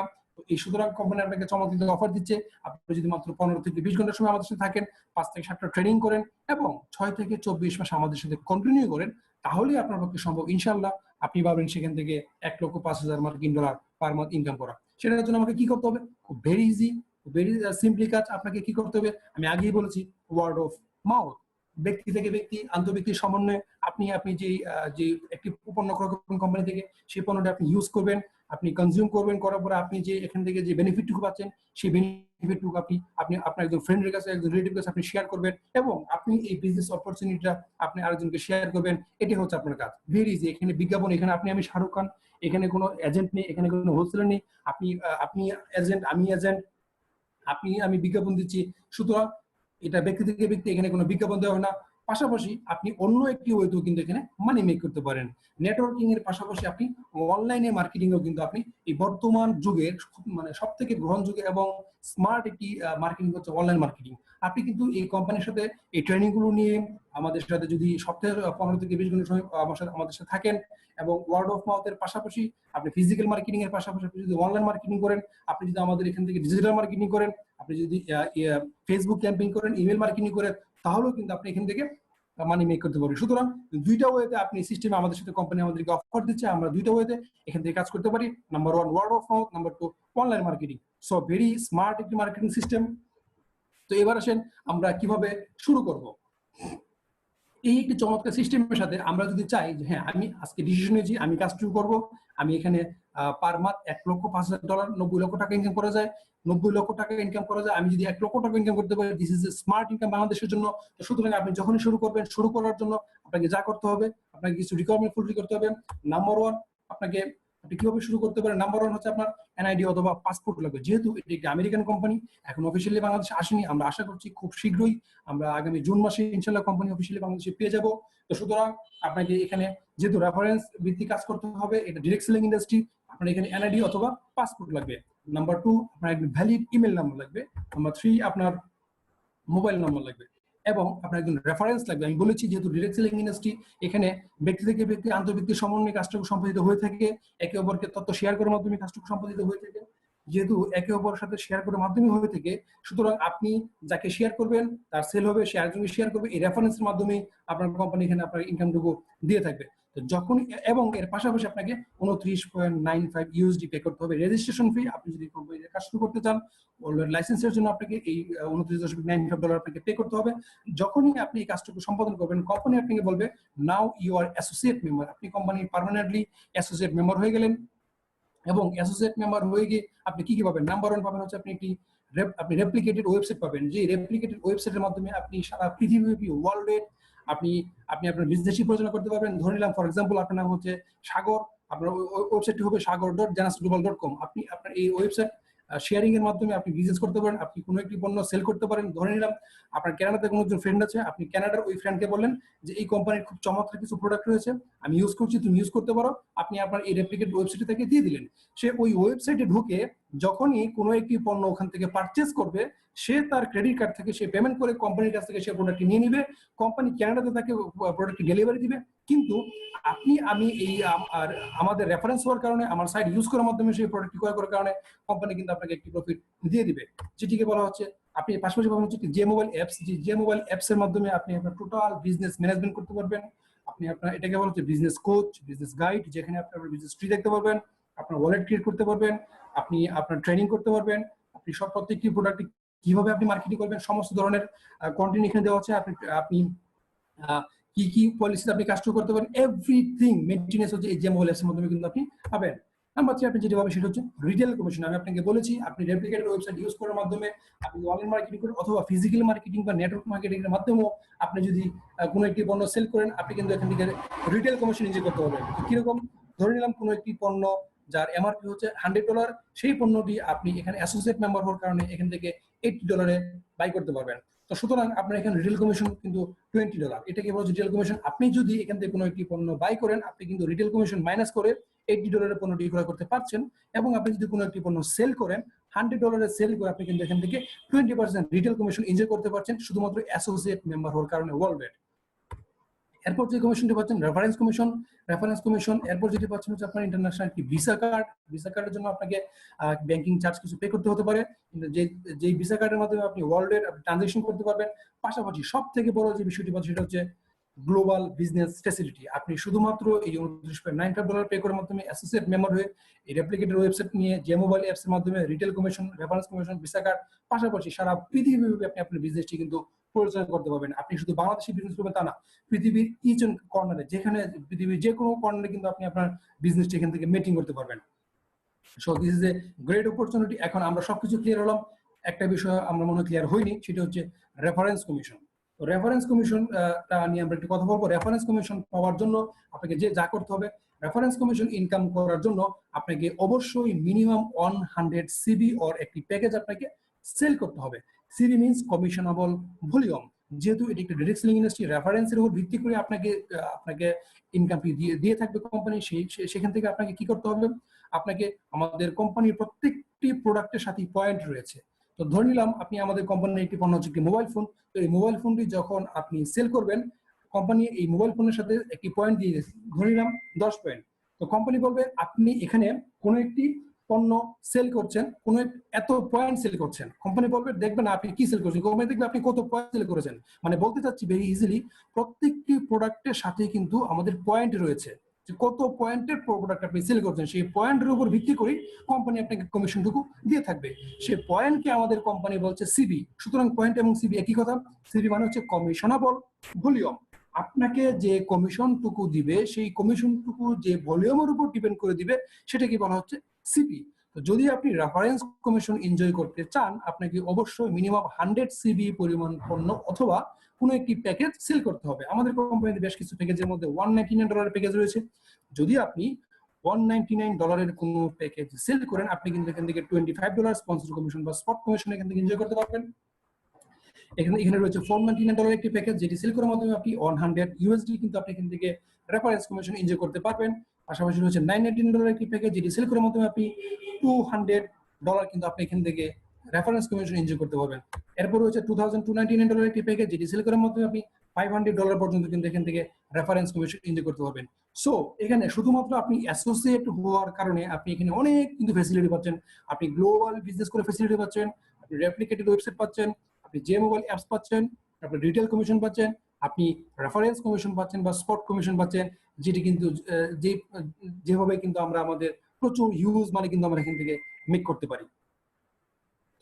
এই সুতরাং কোম্পানি আপনাকে চমৎকার অফার দিচ্ছে, আপনি যদি মাত্র 15 থেকে 20 ঘন্টার সময় আমাদের সাথে থাকেন, 5 থেকে 7টা ট্রেনিং করেন এবং 6 থেকে 24 মাস আমাদের সাথে কন্টিনিউ করেন, তাহলেই আপনার পক্ষে সম্ভব ইনশাআল্লাহ আপনি পাবেন সেখান থেকে 1,05,000 মার্কিন ডলার পার মান্থ ইনকাম করা। সেটার জন্য আমাকে কি করতে হবে? খুব ভেরি ইজি, ভেরি সিম্পলি কাজ। আপনাকে কি করতে হবে আমি আগেই বলেছি, ওয়ার্ড অফ মাউথ, ব্যক্তি থেকে ব্যক্তি, আন্তঃব্যক্তির সমন্বয়ে আপনি যে একটি পণ্য ক্রয় করবেন কোম্পানি থেকে, সেই পণ্যটা আপনি ইউজ করবেন, আপনি কনজিউম করবেন, করার পরে আপনি যে এখান থেকে যে বেনিফিটটুকু পাচ্ছেন, সেই বেনিফিটটুকু আপনি আপনার একজন ফ্রেন্ডের কাছে, একজন রিলেটিভ কাছে আপনি শেয়ার করবেন, এবং আপনি এই বিজনেস অপরচুনিটিটা আপনি আরেকজনকে শেয়ার করবেন। এটি হচ্ছে আপনার কাজ। Very easy. এখানে বিজ্ঞাপন, এখানে আমি শাহরুখ খান, এখানে কোনো এজেন্ট নেই, এখানে কোনো হোলসেলার নেই। আপনি এজেন্ট, আমি এজেন্ট, আমি বিজ্ঞাপন দিচ্ছি। সুতরাং এটা ব্যক্তি থেকে ব্যক্তি, এখানে কোনো বিজ্ঞাপন দেওয়া হয় না। পাশাপাশি আপনি অন্য একটি ওয়েতেও কিন্তু এখানে মানি মেক করতে পারেন। নেটওয়ার্কিং এর পাশাপাশি আপনি অনলাইনে মার্কেটিংও কিন্তু আপনি এই বর্তমান যুগের মানে সব থেকে গ্রহণযোগ্য এবং স্মার্ট একটি মার্কেটিং হচ্ছে অনলাইন মার্কেটিং। আপনি কিন্তু এই কোম্পানির সাথে এই ট্রেনিং গুলো নিয়ে আমাদের সাথে যদি সপ্তাহে 15 থেকে 20 ঘন্টা সময় আমাদের সাথে থাকেন, এবং ওয়ার্ড অফ মাউথ এর পাশাপাশি আপনি ফিজিক্যাল মার্কেটিং এর পাশাপাশি আপনি যদি অনলাইন মার্কেটিং করেন, আপনি যদি আমাদের এখান থেকে ডিজিটাল মার্কেটিং করেন, আপনি যদি ফেসবুক ক্যাম্পেইন করেন, ইমেল মার্কেটিং করেন, তাহলেও কিন্তু আপনি এখান থেকে মানি মেক করতে পারবেন। সুতরাং দুইটা ওয়েতে আপনি সিস্টেমে আমাদের সাথে কোম্পানি আমাদেরকে অফার দিচ্ছে, আমরা দুইটা ওয়েতে এখান থেকে কাজ করতে পারি। Number 1 word of mouth, number 2 online marketing. So very smart একটি মার্কেটিং সিস্টেম। তো এবার আসেন আমরা কিভাবে শুরু করব। এই একটি চমৎকার সিস্টেমের সাথে আমরা যদি চাই যে হ্যাঁ আমি আজকে ডিসিশন নিয়েছি, আমি কাজ শুরু করবো, আমি এখানে পার মান্থ $1,05,000 90 লক্ষ টাকা ইনকাম করা যায়। 90 লক্ষ টাকা ইনকাম করা যায়। আমি যদি 1 লক্ষ টাকা ইনকাম করতে পারি, this is a smart income বাংলাদেশের জন্য। তো সুতরাং আপনি যখনই শুরু করবেন, শুরু করার জন্য আপনাকে যা করতে হবে, আপনাকে কিছু রিকোয়ারমেন্ট ফুলফিল করতে হবে। নাম্বার 1 আপনাকে আপনি কিভাবে শুরু করতে পারেন? নাম্বার 1 হচ্ছে আপনার এনআইডি অথবা পাসপোর্ট লাগবে। যেহেতু এটি একটি আমেরিকান কোম্পানি, এখন অফিসিয়ালি বাংলাদেশে আসেনি, আমরা আশা করছি খুব শীঘ্রই আমরা আগামী জুন মাসে ইনশাআল্লাহ কোম্পানি অফিসিয়ালি বাংলাদেশে পেয়ে যাব। তো সুতরাং আপনাকে এখানে যেহেতু রেফারেন্স ভিত্তিক কাজ করতে হবে, এটা ডিরেক্ট সেলিং ইন্ডাস্ট্রি, আপনার এখানে এনআইডি অথবা পাসপোর্ট লাগবে। নাম্বার 2 আপনার একটি ভ্যালিড ইমেল নাম্বার লাগবে। নাম্বার 3 আপনার মোবাইল নাম্বার লাগবে এবং আপনার একজন রেফারেন্স লাগবে। আমি বলেছি যেহেতু ডিরেক্ট সেলিং ইন্ডাস্ট্রি, এখানে ব্যক্তি থেকে ব্যক্তি আন্তর্ব্যক্তিক সমন্বয়ে কাজটুকু সম্পাদিত হয়ে থাকে, একে অপরকে তথ্য শেয়ার করার মাধ্যমে কাজটুকু সম্পাদিত হয়ে থাকে। যেহেতু একে অপরের সাথে শেয়ার করার মাধ্যমে হয়ে থাকে, সুতরাং আপনি যাকে শেয়ার করবেন তার সেল হবে, সে আরেকজনকে শেয়ার করবে, এই রেফারেন্সের মাধ্যমে আপনার কোম্পানি এখানে আপনার ইনকামটুকু দিয়ে থাকবে। তো যখন এবং এর পাশাপাশি আপনাকে 29.95 ইউএসডি পে করতে হবে রেজিস্ট্রেশন ফি। আপনি যদি কোম্পানির কাজ শুরু করতে চান, লাইসেন্সের জন্য আপনাকে এই $29.95 আপনাকে পে করতে হবে। যখনই আপনি এই কাজটুকু সম্পাদন করবেন, কোম্পানি আপনাকে বলবে now you are associate member. আপনি কোম্পানির পার্মানেন্টলি অ্যাসোসিয়েট মেম্বার হয়ে গেলেন এবং অ্যাসোসিয়েট মেম্বার হয়ে গিয়ে আপনি কি পাবেন? নাম্বার 1 পাবেন হচ্ছে আপনি রেপ্লিকেটেড ওয়েবসাইট পাবেন। যে রেপ্লিকেটেড ওয়েবসাইটের মাধ্যমে আপনি সারা পৃথিবীব্যাপী ওয়ার্ল্ডে আপনি আপনি আপনার বিজনেসই পরিচালনা করতে পারবেন। ধরে নিলাম ফর এক্সাম্পল আপনার নাম হচ্ছে সাগর, আপনার ওয়েবসাইটটি হবে sagar.janasglobal.com। আপনি আপনার এই ওয়েবসাইট শেয়ারিং এর মাধ্যমে আপনি বিজনেস করতে পারেন, আপনি কোনো একটি পণ্য সেল করতে পারেন। ধরে নিলাম আপনার কানাডাতে কোনো একজন ফ্রেন্ড আছে, আপনি কানাডার ওই ফ্রেন্ডকে বললেন যে এই কোম্পানির খুব চমৎকার কিছু প্রোডাক্ট রয়েছে, আমি ইউজ করছি, তুমি ইউজ করতে পারো। আপনি আপনার এই রেপ্লিকেট ওয়েবসাইট থেকে দিয়ে দিলেন। সে ওই ওয়েবসাইটে ঢুকে যখনই কোনো একটি পণ্য ওখান থেকে পারচেজ করবে, সে তার ক্রেডিট কার্ড থেকে সে পেমেন্ট করে কোম্পানির কাছ থেকে সে প্রোডাক্টটি নিয়ে নিবে। কোম্পানি কানাডাতে তাকে প্রোডাক্টটি ডেলিভারি দিবে। কিন্তু আপনি আমি এই আমাদের রেফারেন্স হওয়ার কারণে, আমার সাইট ইউজ করার মাধ্যমে সেই প্রোডাক্টটি ক্রয় করার কারণে কোম্পানি কিন্তু আপনাকে একটি প্রফিট দিয়ে দিবে, যেটিকে বলা হচ্ছে আপনি পাশাপাশি পাবেন হচ্ছে যে মোবাইল অ্যাপস। যে মোবাইল অ্যাপস এর মাধ্যমে আপনি আপনার টোটাল বিজনেস ম্যানেজমেন্ট করতে পারবেন। আপনি আপনার এটাকে বলা হচ্ছে বিজনেস কোচ, বিজনেস গাইড, যেখানে আপনি আপনার বিজনেস ট্রি দেখতে পারবেন, আপনার ওয়ালেট ক্রিয়েট করতে পারবেন, আপনি আপনার ট্রেনিং করতে পারবেন, আপনি সব প্রত্যেকটি প্রোডাক্ট কিভাবে আপনি মার্কেটিং করবেন সমস্ত ধরনের কন্টেন্ট এখানে দেওয়া আছে। আপনি কি কি পলিসি আপনি কাস্টমার করতে পারেন, এভরিথিং মেইনটেনেন্স হচ্ছে এই যে মোবাইল অ্যাপসের মাধ্যমে কিন্তু আপনি পাবেন। নাম্বার 3 আপনি যেটা পাবেন সেটা হচ্ছে রিটেল কমিশন। আমি আপনাকে বলেছি আপনি রেপ্লিকেটেড ওয়েবসাইট ইউজ করার মাধ্যমে আপনি অনলাইন মার্কেটিং করেন অথবা ফিজিক্যাল মার্কেটিং বা নেটওয়ার্ক মার্কেটিং এর মাধ্যমেও আপনি যদি কোনো একটি পণ্য সেল করেন, আপনি কিন্তু এখান থেকে রিটেল কমিশন ইনজেক্ট করতে পারবেন। কিরকম? ধরে নিলাম কোনো একটি পণ্য যার এমআরপি হচ্ছে $100, সেই পণ্যটি আপনি এখানে অ্যাসোসিয়েট মেম্বার হওয়ার কারণে এখান থেকে $80 বাই করতে পারবেন। তো সুতরাং আপনার এখানে রিটেল কমিশন কিন্তু $20। এটাকে বলা হচ্ছে রিটেল কমিশন। আপনি যদি এখান থেকে কোনো একটি পণ্য বাই করেন, আপনি কিন্তু রিটেল কমিশন মাইনাস করে $80 পণ্যটি ক্রয় করতে পারছেন। এবং আপনি যদি কোনো একটি পণ্য সেল করেন, $100 সেল করে আপনি কিন্তু এখান থেকে 20% রিটেল কমিশন এনজয় করতে পারছেন শুধুমাত্র অ্যাসোসিয়েট মেম্বার হওয়ার কারণে ওয়ার্ল্ড ওয়াইড। এরপর যে কমিশনটি পাচ্ছেন রেফারেন্স কমিশন। রেফারেন্স কমিশন এরপর যেটি পাচ্ছেন হচ্ছে আপনার ইন্টারন্যাশনাল একটি ভিসা কার্ড। ভিসা কার্ডের জন্য আপনাকে ব্যাংকিং চার্জ কিছু পে করতে হতে পারে, কিন্তু যে ভিসা কার্ডের মাধ্যমে আপনি ওয়ার্ল্ডের ট্রানজাকশন করতে পারবেন। পাশাপাশি সব থেকে বড় যে বিষয়টি পাচ্ছেন সেটা হচ্ছে গ্লোবাল বিজনেস ফ্যাসিলিটি। আপনি শুধুমাত্র এই $29.95 পে করার মাধ্যমে অ্যাসোসিয়েট মেম্বার হয়ে এই রেপ্লিকেটেড ওয়েবসাইট নিয়ে যে মোবাইল অ্যাপস এর মাধ্যমে retail commission, reference commission, visa card, পাশাপাশি সারা পৃথিবীব্যাপী আপনি আপনার বিজনেসটি কিন্তু পরিচালনা করতে পারবেন। আপনি শুধু বাংলাদেশে বিজনেস করবেন তা না, পৃথিবীর ইচ কর্নারে, যেখানে পৃথিবীর যে কোনো কর্নারে কিন্তু আপনি আপনার বিজনেসটি এখান থেকে মিটিং করতে পারবেন। So this is a great opportunity. এখন আমরা সবকিছু ক্লিয়ার হলাম, একটা বিষয় আমরা মনে ক্লিয়ার হইনি, সেটা হচ্ছে রেফারেন্স কমিশন। তো রেফারেন্স কমিশন নিয়ে আমরা একটু কথা বলবো। রেফারেন্স কমিশন পাওয়ার জন্য আপনাকে যা করতে হবে, রেফারেন্স কমিশন ইনকাম করার জন্য আপনাকে অবশ্যই মিনিমাম 100 সিবি অর একটি প্যাকেজ আপনাকে সেল করতে হবে। CV means commissionable volume. যেহেতু এটি একটি ডিরেক্ট সেলিং ইন্ডাস্ট্রি, রেফারেন্সের উপর ভিত্তি করে আপনাকে ইনকাম দিয়ে থাকবে কোম্পানি। সেখান থেকে আপনাকে কি করতে হবে, আপনাকে আমাদের কোম্পানির প্রত্যেকটি প্রোডাক্টের সাথে পয়েন্ট রয়েছে। তো ধরে নিলাম আপনি আমাদের কোম্পানির একটি পণ্য হচ্ছে একটি মোবাইল ফোন। তো এই মোবাইল ফোনটি যখন আপনি সেল করবেন, কোম্পানি এই মোবাইল ফোনের সাথে একটি পয়েন্ট দিয়ে দিয়েছে, ধরে নিলাম 10 পয়েন্ট। তো কোম্পানি বলবে আপনি এখানে কোনো একটি পণ্য সেল করছেন, কোন এত পয়েন্ট সেল করছেন। কোম্পানি বলবে দেখবেন আপনি কি সেল করছেন, কোম্পানি দেখবে আপনি কত পয়েন্ট সেল করেছেন। মানে বলতে চাচ্ছি ভেরি ইজিলি, প্রত্যেকটি প্রোডাক্টের সাথে কিন্তু আমাদের পয়েন্ট রয়েছে, যে কত পয়েন্টের প্রোডাক্ট আপনি সেল করছেন, সেই পয়েন্টের উপর ভিত্তি করে কোম্পানি আপনাকে কমিশনটুকু দিয়ে থাকবে। সেই পয়েন্টকে আমাদের কোম্পানি বলছে সিবি। সুতরাং পয়েন্ট এবং সিবি একই কথা। সিবি মানে হচ্ছে কমিশনেবল ভলিউম। আপনাকে যে কমিশনটুকু দিবে সেই কমিশনটুকু যে ভলিউমের উপর ডিপেন্ড করে দিবে সেটাকে বলা হচ্ছে সিপি। তো যদি আপনি রেফারেন্স কমিশন এনজয় করতে চান আপনাকে অবশ্যই মিনিমাম 100 সিবি পরিমাণ পণ্য অথবা কোনো একটি প্যাকেজ সেল করতে হবে। আমাদের কোম্পানিতে বেশ কিছু প্যাকেজের মধ্যে $199 প্যাকেজ রয়েছে। যদি আপনি $199 কোনো প্যাকেজ সেল করেন আপনি কিন্তু এখান থেকে $25 স্পন্সর কমিশন বা স্পট কমিশন এখান থেকে এনজয় করতে পারবেন। এখানে রয়েছে $499 একটি প্যাকেজ যেটি সেল করার মাধ্যমে আপনি $100 কিন্তু আপনি এখান থেকে রেফারেন্স কমিশন এনজয় করতে পারবেন। পাশাপাশি রয়েছে $999 একটি প্যাকেজ যেটি সেল করার মাধ্যমে আপনি $200 কিন্তু আপনি এখান থেকে রেফারেন্স কমিশন এনজয় করতে পারবেন। এরপর রয়েছে $2299 একটি প্যাকেজ যেটি সেল করার মাধ্যমে আপনি $500 পর্যন্ত কিন্তু এখান থেকে রেফারেন্স কমিশন এনজয় করতে পারবেন। সো এখানে শুধুমাত্র আপনি অ্যাসোসিয়েট হওয়ার কারণে আপনি এখানে অনেক কিন্তু ফ্যাসিলিটি পাচ্ছেন। আপনি গ্লোবাল বিজনেস করে ফ্যাসিলিটি পাচ্ছেন, আপনি রেপ্লিকেটেড ওয়েবসাইট পাচ্ছেন, আপনি যে মোবাইল অ্যাপস পাচ্ছেন, আপনি রিটেল কমিশন পাচ্ছেন, আপনি রেফারেন্স কমিশন পাচ্ছেন বা স্পট কমিশন পাচ্ছেন, যেটি কিন্তু যেভাবে কিন্তু আমরা আমাদের প্রচুর হিউজ মানে কিন্তু আমরা এখান থেকে মেক করতে পারি।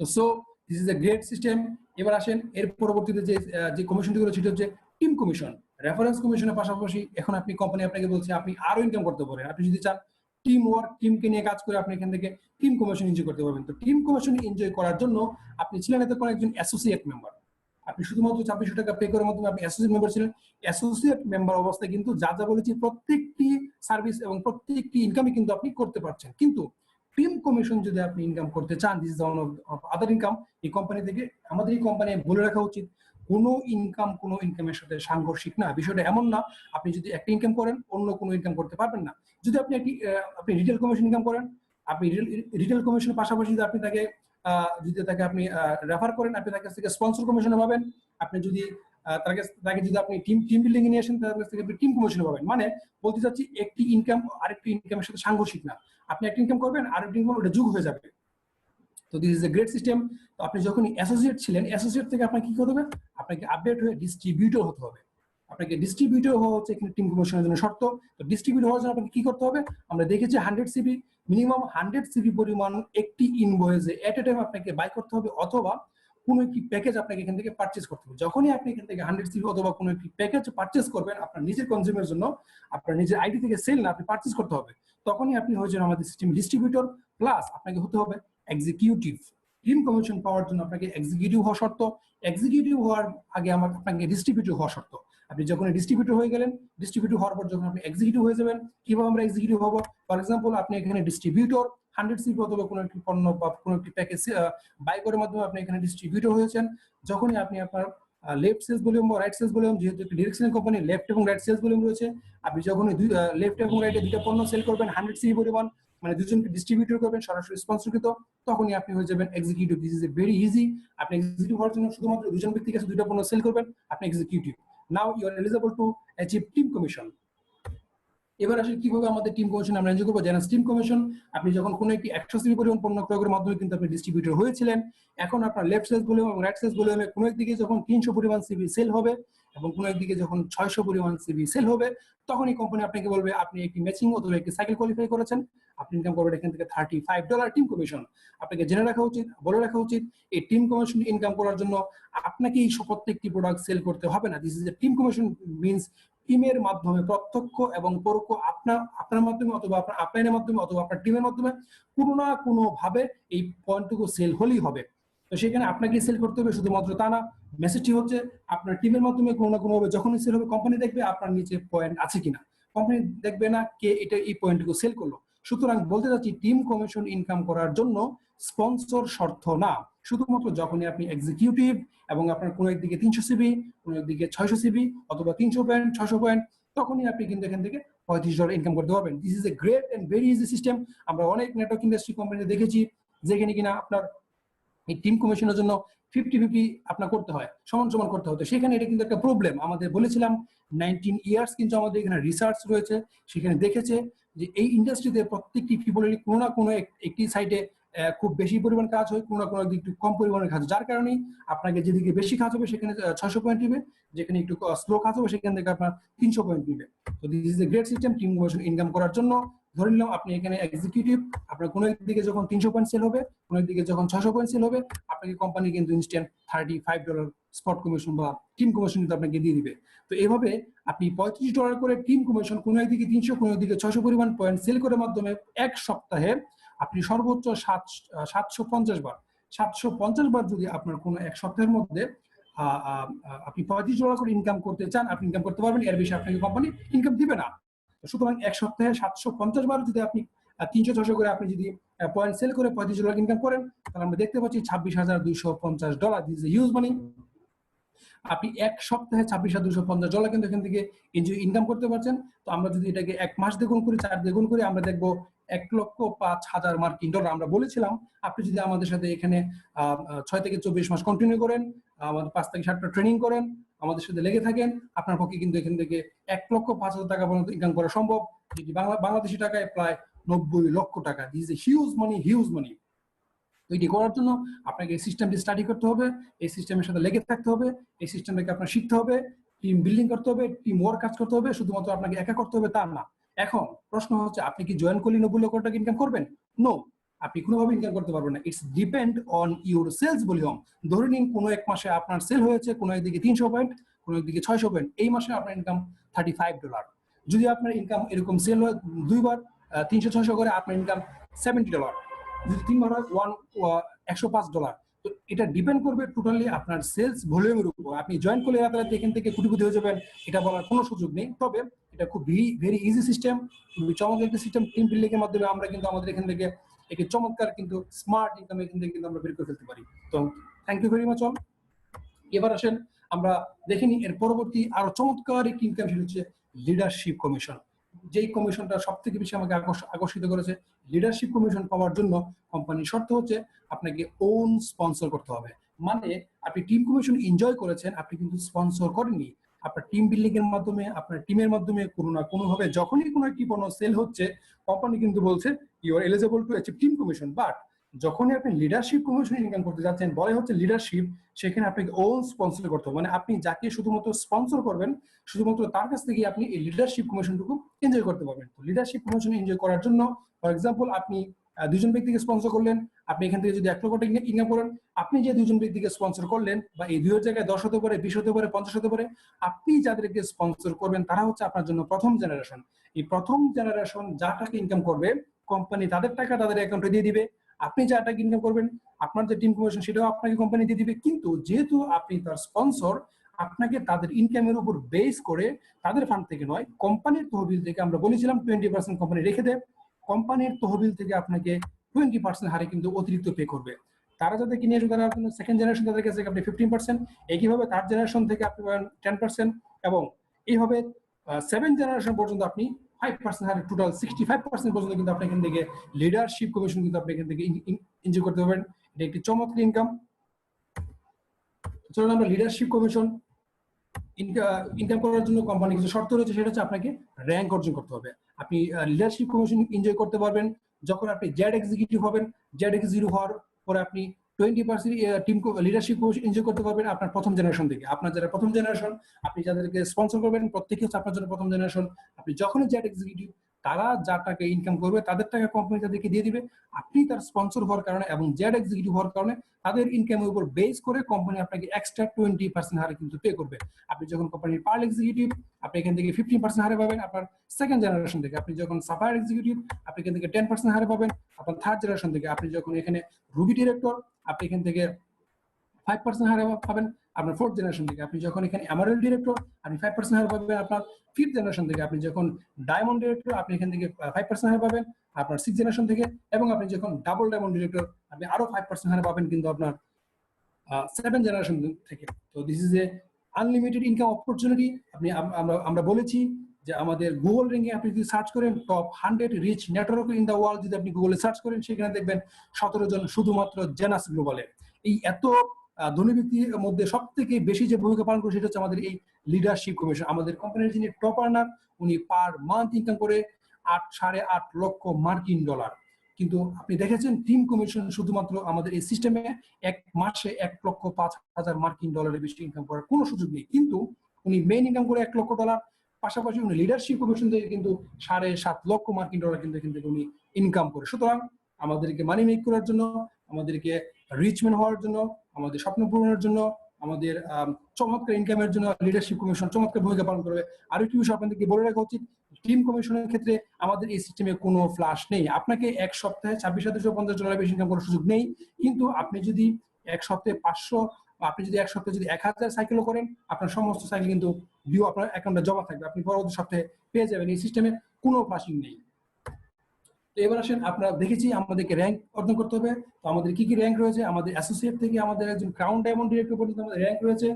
তো so this is a great system. এবার আসেন এর পরবর্তীতে যে কমিশনটি গুলো সেটা হচ্ছে টিম কমিশন। রেফারেন্স কমিশনের পাশাপাশি এখন আপনি কোম্পানি আপনাকে বলছে আপনি আরো ইনকাম করতে পারেন। আপনি যদি চান টিম ওয়ার্ক, টিমকে নিয়ে কাজ করে আপনি এখান থেকে টিম কমিশন এনজয় করতে পারবেন। তো টিম কমিশন এনজয় করার জন্য আপনি ছিলেন এতক্ষণ একজন অ্যাসোসিয়েট মেম্বার। আপনি শুধুমাত্র $2600 পে করার মাধ্যমে আপনি অ্যাসোসিয়েট মেম্বার ছিলেন। অ্যাসোসিয়েট মেম্বার অবস্থায় কিন্তু যা যা বলেছি প্রত্যেকটি সার্ভিস এবং প্রত্যেকটি ইনকামই কিন্তু আপনি করতে পারছেন। কিন্তু টিম কমিশন যদি আপনি ইনকাম করতে চান, this is one of other income. এই কোম্পানি থেকে আমাদের এই কোম্পানি বলে রাখা উচিত কোনো ইনকামের সাথে সাংঘর্ষিক না। বিষয়টা এমন না আপনি যদি একটা ইনকাম করেন অন্য কোনো ইনকাম করতে পারবেন না। যদি আপনি রিটেল কমিশন ইনকাম করেন, আপনি রিটেল কমিশনের পাশাপাশি যদি আপনি তাকে আপনি রেফার করেন আপনি তার কাছ থেকে স্পন্সর কমিশনে পাবেন। আপনি যদি তাকে যদি আপনি টিম বিল্ডিং এ নিয়ে আসেন তার কাছ থেকে আপনি টিম কমিশনে পাবেন। মানে বলতে চাচ্ছি একটি ইনকাম আরেকটি ইনকামের সাথে সাংঘর্ষিক না। আপনি একটা ইনকাম করবেন আরেকটি ইনকাম ওটা যোগ হয়ে যাবে। তো this is a great system. তো আপনি যখন অ্যাসোসিয়েট ছিলেন, অ্যাসোসিয়েট থেকে আপনাকে কি করতে হবে? আপনাকে আপডেট হয়ে ডিস্ট্রিবিউটর হতে হবে। আপনাকে ডিস্ট্রিবিউটর হওয়া হচ্ছে এখানে টিম কমিশনের জন্য শর্ত। তো ডিস্ট্রিবিউটর হওয়ার জন্য আপনাকে কি করতে হবে? আমরা দেখেছি 100 সিবি, মিনিমাম 100 সিবি পরিমাণ একটি ইনভয়েসে এট এ টাইম আপনাকে বাই করতে হবে অথবা কোনো একটি প্যাকেজ আপনাকে এখান থেকে পারচেজ করতে হবে। যখনই আপনি এখান থেকে 100 সিবি অথবা কোনো একটি প্যাকেজ পারচেজ করবেন আপনার নিজের কনজিউমের জন্য, আপনার নিজের আইডি থেকে সেল না, আপনি পারচেজ করতে হবে, তখনই আপনি হয়ে যান আমাদের সিস্টেম ডিস্ট্রিবিউটর। প্লাস আপনাকে হতে হবে এক্সিকিউটিভ। টিম কমিশন পাওয়ার জন্য আপনাকে এক্সিকিউটিভ হওয়া শর্ত। এক্সিকিউটিভ হওয়ার আগে আপনাকে ডিস্ট্রিবিউটর হওয়া শর্ত। আপনি যখন ডিস্ট্রিবিউটর হয়ে গেলেন, ডিস্ট্রিবিউটর হওয়ার পর যখন আপনি এক্সিকিউটিভ হয়ে যাবেন, কিভাবে আমরা এক্সিকিউটিভ হবো? ফর এক্সাম্পল আপনি এখানে ডিস্ট্রিবিউটর 100 সিপি অথবা কোনো একটি পণ্য বা কোনো একটি প্যাকেজ বাই করার মাধ্যমে আপনি এখানে ডিস্ট্রিবিউটর হয়েছেন। যখনই আপনি আপনার লেফট সেলস ভলিউম বা রাইট সেলস ভলিউম, যেহেতু একটি ডিরেকশনাল কোম্পানি লেফট এবং রাইট সেলস ভলিউম রয়েছে, আপনি যখনই লেফট এবং রাইটে দুইটা পণ্য সেল করবেন 100 সিপি পরিমাণ, মানে দুজনকে ডিস্ট্রিবিউটর করবেন সরাসরি স্পন্সরকৃত, তখনই আপনি হয়ে যাবেন executive. This is a very easy. আপনি এক্সিকিউটিভ হওয়ার জন্য শুধুমাত্র দুজন ব্যক্তির কাছে দুইটা পণ্য সেল করবেন, আপনি executive. Now you are eligible to achieve team commission. এবার আসলে কিভাবে আমাদের টিম কমিশন আমরা এনজয় করবো? জেনারেল টিম কমিশন, আপনি যখন কোনো একটি 100 সিপি পরিমাণ পণ্য ক্রয়ের মাধ্যমে কিন্তু আপনি ডিস্ট্রিবিউটর হয়েছিলেন, এখন আপনার লেফট সেলস ভলিউম এবং রাইট সেলস ভলিউমে কোনো একদিকে যখন 300 পরিমাণ সিপি সেল হবে এবং কোনো একদিকে যখন 600 পরিমাণ সিপি সেল হবে, তখনই কোম্পানি আপনাকে বলবে আপনি একটি ম্যাচিং অথবা একটি সাইকেল কোয়ালিফাই করেছেন, আপনি ইনকাম করবেন এখান থেকে $35 টিম কমিশন। আপনাকে জেনে রাখা উচিত, বলে রাখা উচিত, এই টিম কমিশন ইনকাম করার জন্য আপনাকে এই প্রত্যেকটি প্রোডাক্ট সেল করতে হবে না। This is A team commission means টিমের মাধ্যমে প্রত্যক্ষ এবং পরোক্ষ আপনার মাধ্যমে অথবা আপনার আপলাইনের মাধ্যমে অথবা আপনার টিমের মাধ্যমে কোনো না কোনো ভাবে এই পয়েন্টটুকু সেল হলেই হবে। তো সেখানে আপনাকে সেল করতে হবে শুধুমাত্র তা না, মেসেজটি হচ্ছে আপনার টিমের মাধ্যমে কোনো না কোনো ভাবে যখনই সেল হবে কোম্পানি দেখবে আপনার নিচে পয়েন্ট আছে কিনা, কোম্পানি দেখবে না কে এই পয়েন্টটুকু সেল করলো। সুতরাং বলতে চাচ্ছি টিম কমিশন ইনকাম করার জন্য স্পন্সর শর্ত না, শুধুমাত্র যখনই আপনি এক্সিকিউটিভ এবং আপনার কোনো একদিকে 300 সিবি, কোনো একদিকে 600 সিবি অথবা 300 পয়েন্ট 600 পয়েন্ট, তখনই আপনি কিন্তু এখান থেকে $35 ইনকাম করতে পারবেন। This is a great and very easy system. আমরা অনেক নেটওয়ার্ক ইন্ডাস্ট্রি কোম্পানিতে দেখেছি যেখানে কিনা আপনার এই টিম কমিশনের জন্য 50-50 আপনার করতে হয়, সমান সমান করতে হতো। সেখানে এটা কিন্তু একটা প্রবলেম। আমাদের বলেছিলাম 19 ইয়ার্স কিন্তু আমাদের এখানে রিসার্চ রয়েছে, সেখানে দেখেছে যে এই ইন্ডাস্ট্রিতে প্রত্যেকটি পিপলেরই কোনো না কোনো একটি সাইডে খুব বেশি পরিমাণ কাজ হয়, কোনো না কোনো একটু কম পরিমাণের কাজ, যার কারণে আপনাকে যেদিকে বেশি কাজ হবে সেখানে 600 পয়েন্ট দিবে, যেখানে একটু স্লো কাজ হবে সেখান থেকে আপনার 300 পয়েন্ট দিবে। তো this is a great system team commission income করার জন্য। ধরে নিলাম আপনি এখানে এক্সিকিউটিভ, আপনার কোনো একদিকে যখন 300 পয়েন্ট সেল হবে, কোনো একদিকে যখন 600 পয়েন্ট সেল হবে, আপনাকে কোম্পানি কিন্তু ইনস্ট্যান্ট $35 স্পট কমিশন বা টিম কমিশন কিন্তু আপনাকে দিয়ে দিবে। তো এইভাবে আপনি $35 করে টিম কমিশন, কোনো একদিকে 300, কোনো একদিকে 600 পরিমাণ পয়েন্ট সেল করার মাধ্যমে এক সপ্তাহে আপনি সর্বোচ্চ 750 বার 750 বার যদি আপনার কোনো এক সপ্তাহের মধ্যে আপনি $35 করে ইনকাম করতে চান, আপনি ইনকাম করতে পারবেন। এর বেশি আপনাকে কোম্পানি ইনকাম দিবে না। সুতরাং এক সপ্তাহে 750 বার যদি আপনি 300-600 করে আপনি যদি পয়েন্ট সেল করে $35 ইনকাম করেন, তাহলে আমরা দেখতে পাচ্ছি $26,250। দিস ইজ হিউজ মানি। আপনি এক সপ্তাহে $26,250 কিন্তু এখান থেকে ইনকাম করতে পারছেন। তো আমরা যদি এটাকে 1 মাস দিয়ে গুণ করি, 4 দিয়ে গুণ করি, আমরা দেখবো $1,05,000 মার্কিন ডলার। আমরা বলেছিলাম আপনি যদি আমাদের সাথে এখানে 6 থেকে 24 মাস কন্টিনিউ করেন, আমাদের 5 থেকে 7টা ট্রেনিং করেন, আমাদের সাথে লেগে থাকেন, আপনার পক্ষে কিন্তু এখান থেকে $1,05,000 পর্যন্ত ইনকাম করা সম্ভব, যেটি বাংলাদেশি টাকায় প্রায় 90 লক্ষ টাকা। This is huge money, huge মানি। এটি করার জন্য আপনাকে এই সিস্টেমটি স্টাডি করতে হবে, এই সিস্টেমের সাথে লেগে থাকতে হবে, এই সিস্টেমটাকে আপনার শিখতে হবে, টিম বিল্ডিং করতে হবে, টিম ওয়ার্ক কাজ করতে হবে। শুধুমাত্র আপনাকে একা করতে হবে তা না। এখন প্রশ্ন হচ্ছে, আপনি কি জয়েন করলে 90 লক্ষ টাকা ইনকাম করবেন? নো, আপনি কোনোভাবে ইনকাম করতে পারবেন না। It's depend on your sales volume. ধরে নিন কোনো এক মাসে আপনার সেল হয়েছে কোনো একদিকে 300 পয়েন্ট, কোনো একদিকে 600 পয়েন্ট, এই মাসে আপনার ইনকাম $35। যদি আপনার ইনকাম এরকম সেল হয় দুইবার 300-600 করে, আপনার ইনকাম $70। যদি 3 বার হয় $105। তো এটা ডিপেন্ড করবে টোটালি আপনার সেলস ভলিউমের উপর। আপনি জয়েন করলে রাতারাতি এখান থেকে কোটিপতি হয়ে যাবেন, এটা বলার কোনো সুযোগ নেই। তবে এটা খুব ভেরি ইজি সিস্টেম, খুবই চমৎকার একটা সিস্টেম। টিম বিল্ডিং এর মাধ্যমে আমরা কিন্তু আমাদের এখান থেকে একটি চমৎকার কিন্তু স্মার্ট ইনকাম এখান থেকে কিন্তু আমরা বের করে ফেলতে পারি। তো thank you very much all. এবার আসেন আমরা দেখে নিই এর পরবর্তী আরো চমৎকার একটি ইনকাম, সেটা হচ্ছে লিডারশিপ কমিশন। যেই কমিশনটা সব থেকে বেশি আমাকে আকর্ষিত করেছে। লিডারশিপ কমিশন পাওয়ার জন্য কোম্পানির শর্ত হচ্ছে আপনাকে ওন স্পন্সর করতে হবে। মানে আপনি টিম কমিশন এনজয় করেছেন, আপনি কিন্তু স্পন্সর করেননি। আপনার টিম বিল্ডিং এর মাধ্যমে, আপনার টিমের মাধ্যমে কোনো না কোনো ভাবে যখনই কোনো একটি পণ্য সেল হচ্ছে, কোম্পানি কিন্তু বলছে you are eligible to achieve team commission. But যখনই আপনি লিডারশিপ কমিশন ইনকাম করতে যাচ্ছেন, বলে হচ্ছে লিডারশিপ, সেখানে আপনাকে ওন স্পন্সর করতে হবে। মানে আপনি যাকে শুধুমাত্র স্পন্সর করবেন, শুধুমাত্র তার কাছ থেকে আপনি এই লিডারশিপ কমিশনটুকু এনজয় করতে পারবেন। তো লিডারশিপ কমিশন এনজয় করার জন্য, ফর এক্সাম্পল, আপনি দুজন ব্যক্তিকে স্পন্সর করলেন, আপনি এখান থেকে যদি 1 লক্ষ টাকা ইনকাম করেন, আপনি যে দুজন ব্যক্তিকে স্পন্সর করলেন, বা এই 2 এর জায়গায় 10 হতে পারে, 20 হতে পারে, 50 হতে পারে, আপনি যাদেরকে স্পন্সর করবেন তারা হচ্ছে আপনার জন্য প্রথম জেনারেশন। এই প্রথম জেনারেশন যা টাকা ইনকাম করবে, কোম্পানি তাদের টাকা তাদের অ্যাকাউন্টে দিয়ে দিবে। আপনি যা টাকা ইনকাম করবেন, আপনার যে টিম কমিশন সেটাও আপনাকে কোম্পানি দিয়ে দিবে। কিন্তু যেহেতু আপনি তার স্পন্সর, আপনাকে তাদের ইনকামের উপর বেস করে, তাদের ফান্ড থেকে নয়, কোম্পানির তহবিল থেকে, আমরা বলেছিলাম 20% কোম্পানি রেখে দেয়, কোম্পানির তহবিল থেকে আপনাকে 20% হারে কিন্তু অতিরিক্ত পে করবে। তারা যাদের কিনে তারা সেকেন্ড জেনারেশন, তাদের কাছে আপনি 15%, একইভাবে থার্ড জেনারেশন থেকে আপনি পাবেন 10%, এবং এইভাবে 7 জেনারেশন পর্যন্ত আপনি 5% হারে, টোটাল 65% পর্যন্ত কিন্তু আপনি এখান থেকে লিডারশিপ কমিশন কিন্তু আপনি এখান থেকে এনজয় করতে পারবেন। এটা একটি চমৎকার ইনকাম। চলুন আমরা লিডারশিপ কমিশন ইনকাম করার জন্য কোম্পানি কিছু শর্ত রয়েছে, সেটা হচ্ছে আপনাকে র্যাঙ্ক অর্জন করতে হবে। আপনি লিডারশিপ কমিশন এনজয় করতে পারবেন যখন আপনি জেড এক্সিকিউটিভ হবেন। জেড এক্সিকিউটিভ হওয়ার পরে আপনি 20% টিম লিডারশিপ কমিশন এনজয় করতে পারবেন আপনার প্রথম জেনারেশন থেকে। আপনার যারা প্রথম জেনারেশন, আপনি যাদেরকে স্পন্সর করবেন, প্রত্যেকে হচ্ছে আপনার জন্য প্রথম জেনারেশন। আপনি যখনই জেড এক্সিকিউটিভ, তারা যা টাকা ইনকাম করবে তাদের টাকা কোম্পানি তাদেরকে দিয়ে দিবে। আপনি তার স্পন্সর হওয়ার কারণে এবং জেড এক্সিকিউটিভ হওয়ার কারণে তাদের ইনকামের উপর বেস করে কোম্পানি আপনাকে এক্সট্রা 20% হারে কিন্তু পে করবে। আপনি যখন কোম্পানির পার্ল এক্সিকিউটিভ, আপনি এখান থেকে 15% হারে পাবেন আপনার সেকেন্ড জেনারেশন থেকে। আপনি যখন সাফায়ার এক্সিকিউটিভ, আপনি এখান থেকে 10% হারে পাবেন আপনার থার্ড জেনারেশন থেকে। আপনি যখন এখানে রুবি ডিরেক্টর, আপনি এখান থেকে 5% হারে পাবেন আপনার ফোর্থ জেনারেশন থেকে। আপনি যখন এখানে এমারেল্ড ডিরেক্টর, আপনি 5% হারে পাবেন আপনার ফিফথ জেনারেশন থেকে। আপনি যখন ডায়মন্ড ডিরেক্টর, আপনি এখান থেকে 5% হারে পাবেন আপনার সিক্স জেনারেশন থেকে। এবং আপনি যখন ডাবল ডায়মন্ড ডিরেক্টর, আপনি আরো 5% হারে পাবেন কিন্তু আপনার 7 জেনারেশন থেকে। তো this is A unlimited income opportunity. আমরা বলেছি যে আমাদের গুগল র্যাঙ্কিং আপনি যদি সার্চ করেন, top 100 rich network in the world যদি আপনি গুগলে সার্চ করেন, সেখানে দেখবেন 17 জন শুধুমাত্র জেনাস গ্লোবালে। এই এত ধনী ব্যক্তির মধ্যে সব থেকে বেশি যে ভূমিকা পালন করে সেটা হচ্ছে আমাদের এই লিডারশিপ কমিশন। আমাদের কোম্পানির যিনি টপ আর্নার, উনি পার মান্থ ইনকাম করে 8.5 লক্ষ মার্কিন ডলার। কিন্তু আপনি দেখেছেন টিম কমিশন শুধুমাত্র আমাদের এই সিস্টেমে এক মাসে 1,05,000 মার্কিন ডলারের বেশি ইনকাম করার কোনো সুযোগ নেই। কিন্তু উনি মেইন ইনকাম করে $1 লক্ষ, পাশাপাশি উনি লিডারশিপ কমিশন থেকে কিন্তু $7.5 লক্ষ কিন্তু এখান থেকে উনি ইনকাম করে। সুতরাং আমাদেরকে মানি মেক করার জন্য, আমাদেরকে রিচম্যান হওয়ার জন্য, আমাদের স্বপ্ন পূরণের জন্য, আমাদের চমৎকার ইনকামের জন্য লিডারশিপ কমিশন চমৎকার ভূমিকা পালন করবে। আরো একটি বিষয় আপনাদেরকে বলে রাখা উচিত, টিম কমিশনের ক্ষেত্রে আমাদের এই সিস্টেমে কোনো ফ্লাশ নেই। আপনাকে এক সপ্তাহে $26,250 বেশি ইনকাম করার সুযোগ নেই, কিন্তু আপনি যদি এক সপ্তাহে 500, আপনি যদি এক সপ্তাহে যদি 1000 সাইকেলও করেন, আপনার সমস্ত সাইকেল কিন্তু ডিউ আপনার অ্যাকাউন্টে জমা থাকবে, আপনি পরবর্তী সপ্তাহে পেয়ে যাবেন। এই সিস্টেমে কোনো ফ্লাশিং নেই। তো এবার আসেন, আপনারা দেখেছি আমাদেরকে র্যাঙ্ক অর্জন করতে হবে। তো আমাদের কি কি র্যাঙ্ক রয়েছে, আমাদের অ্যাসোসিয়েট থেকে আমাদের একজন ক্রাউন ডায়মন্ড ডিরেক্টর পর্যন্ত আমাদের র্যাঙ্ক রয়েছে।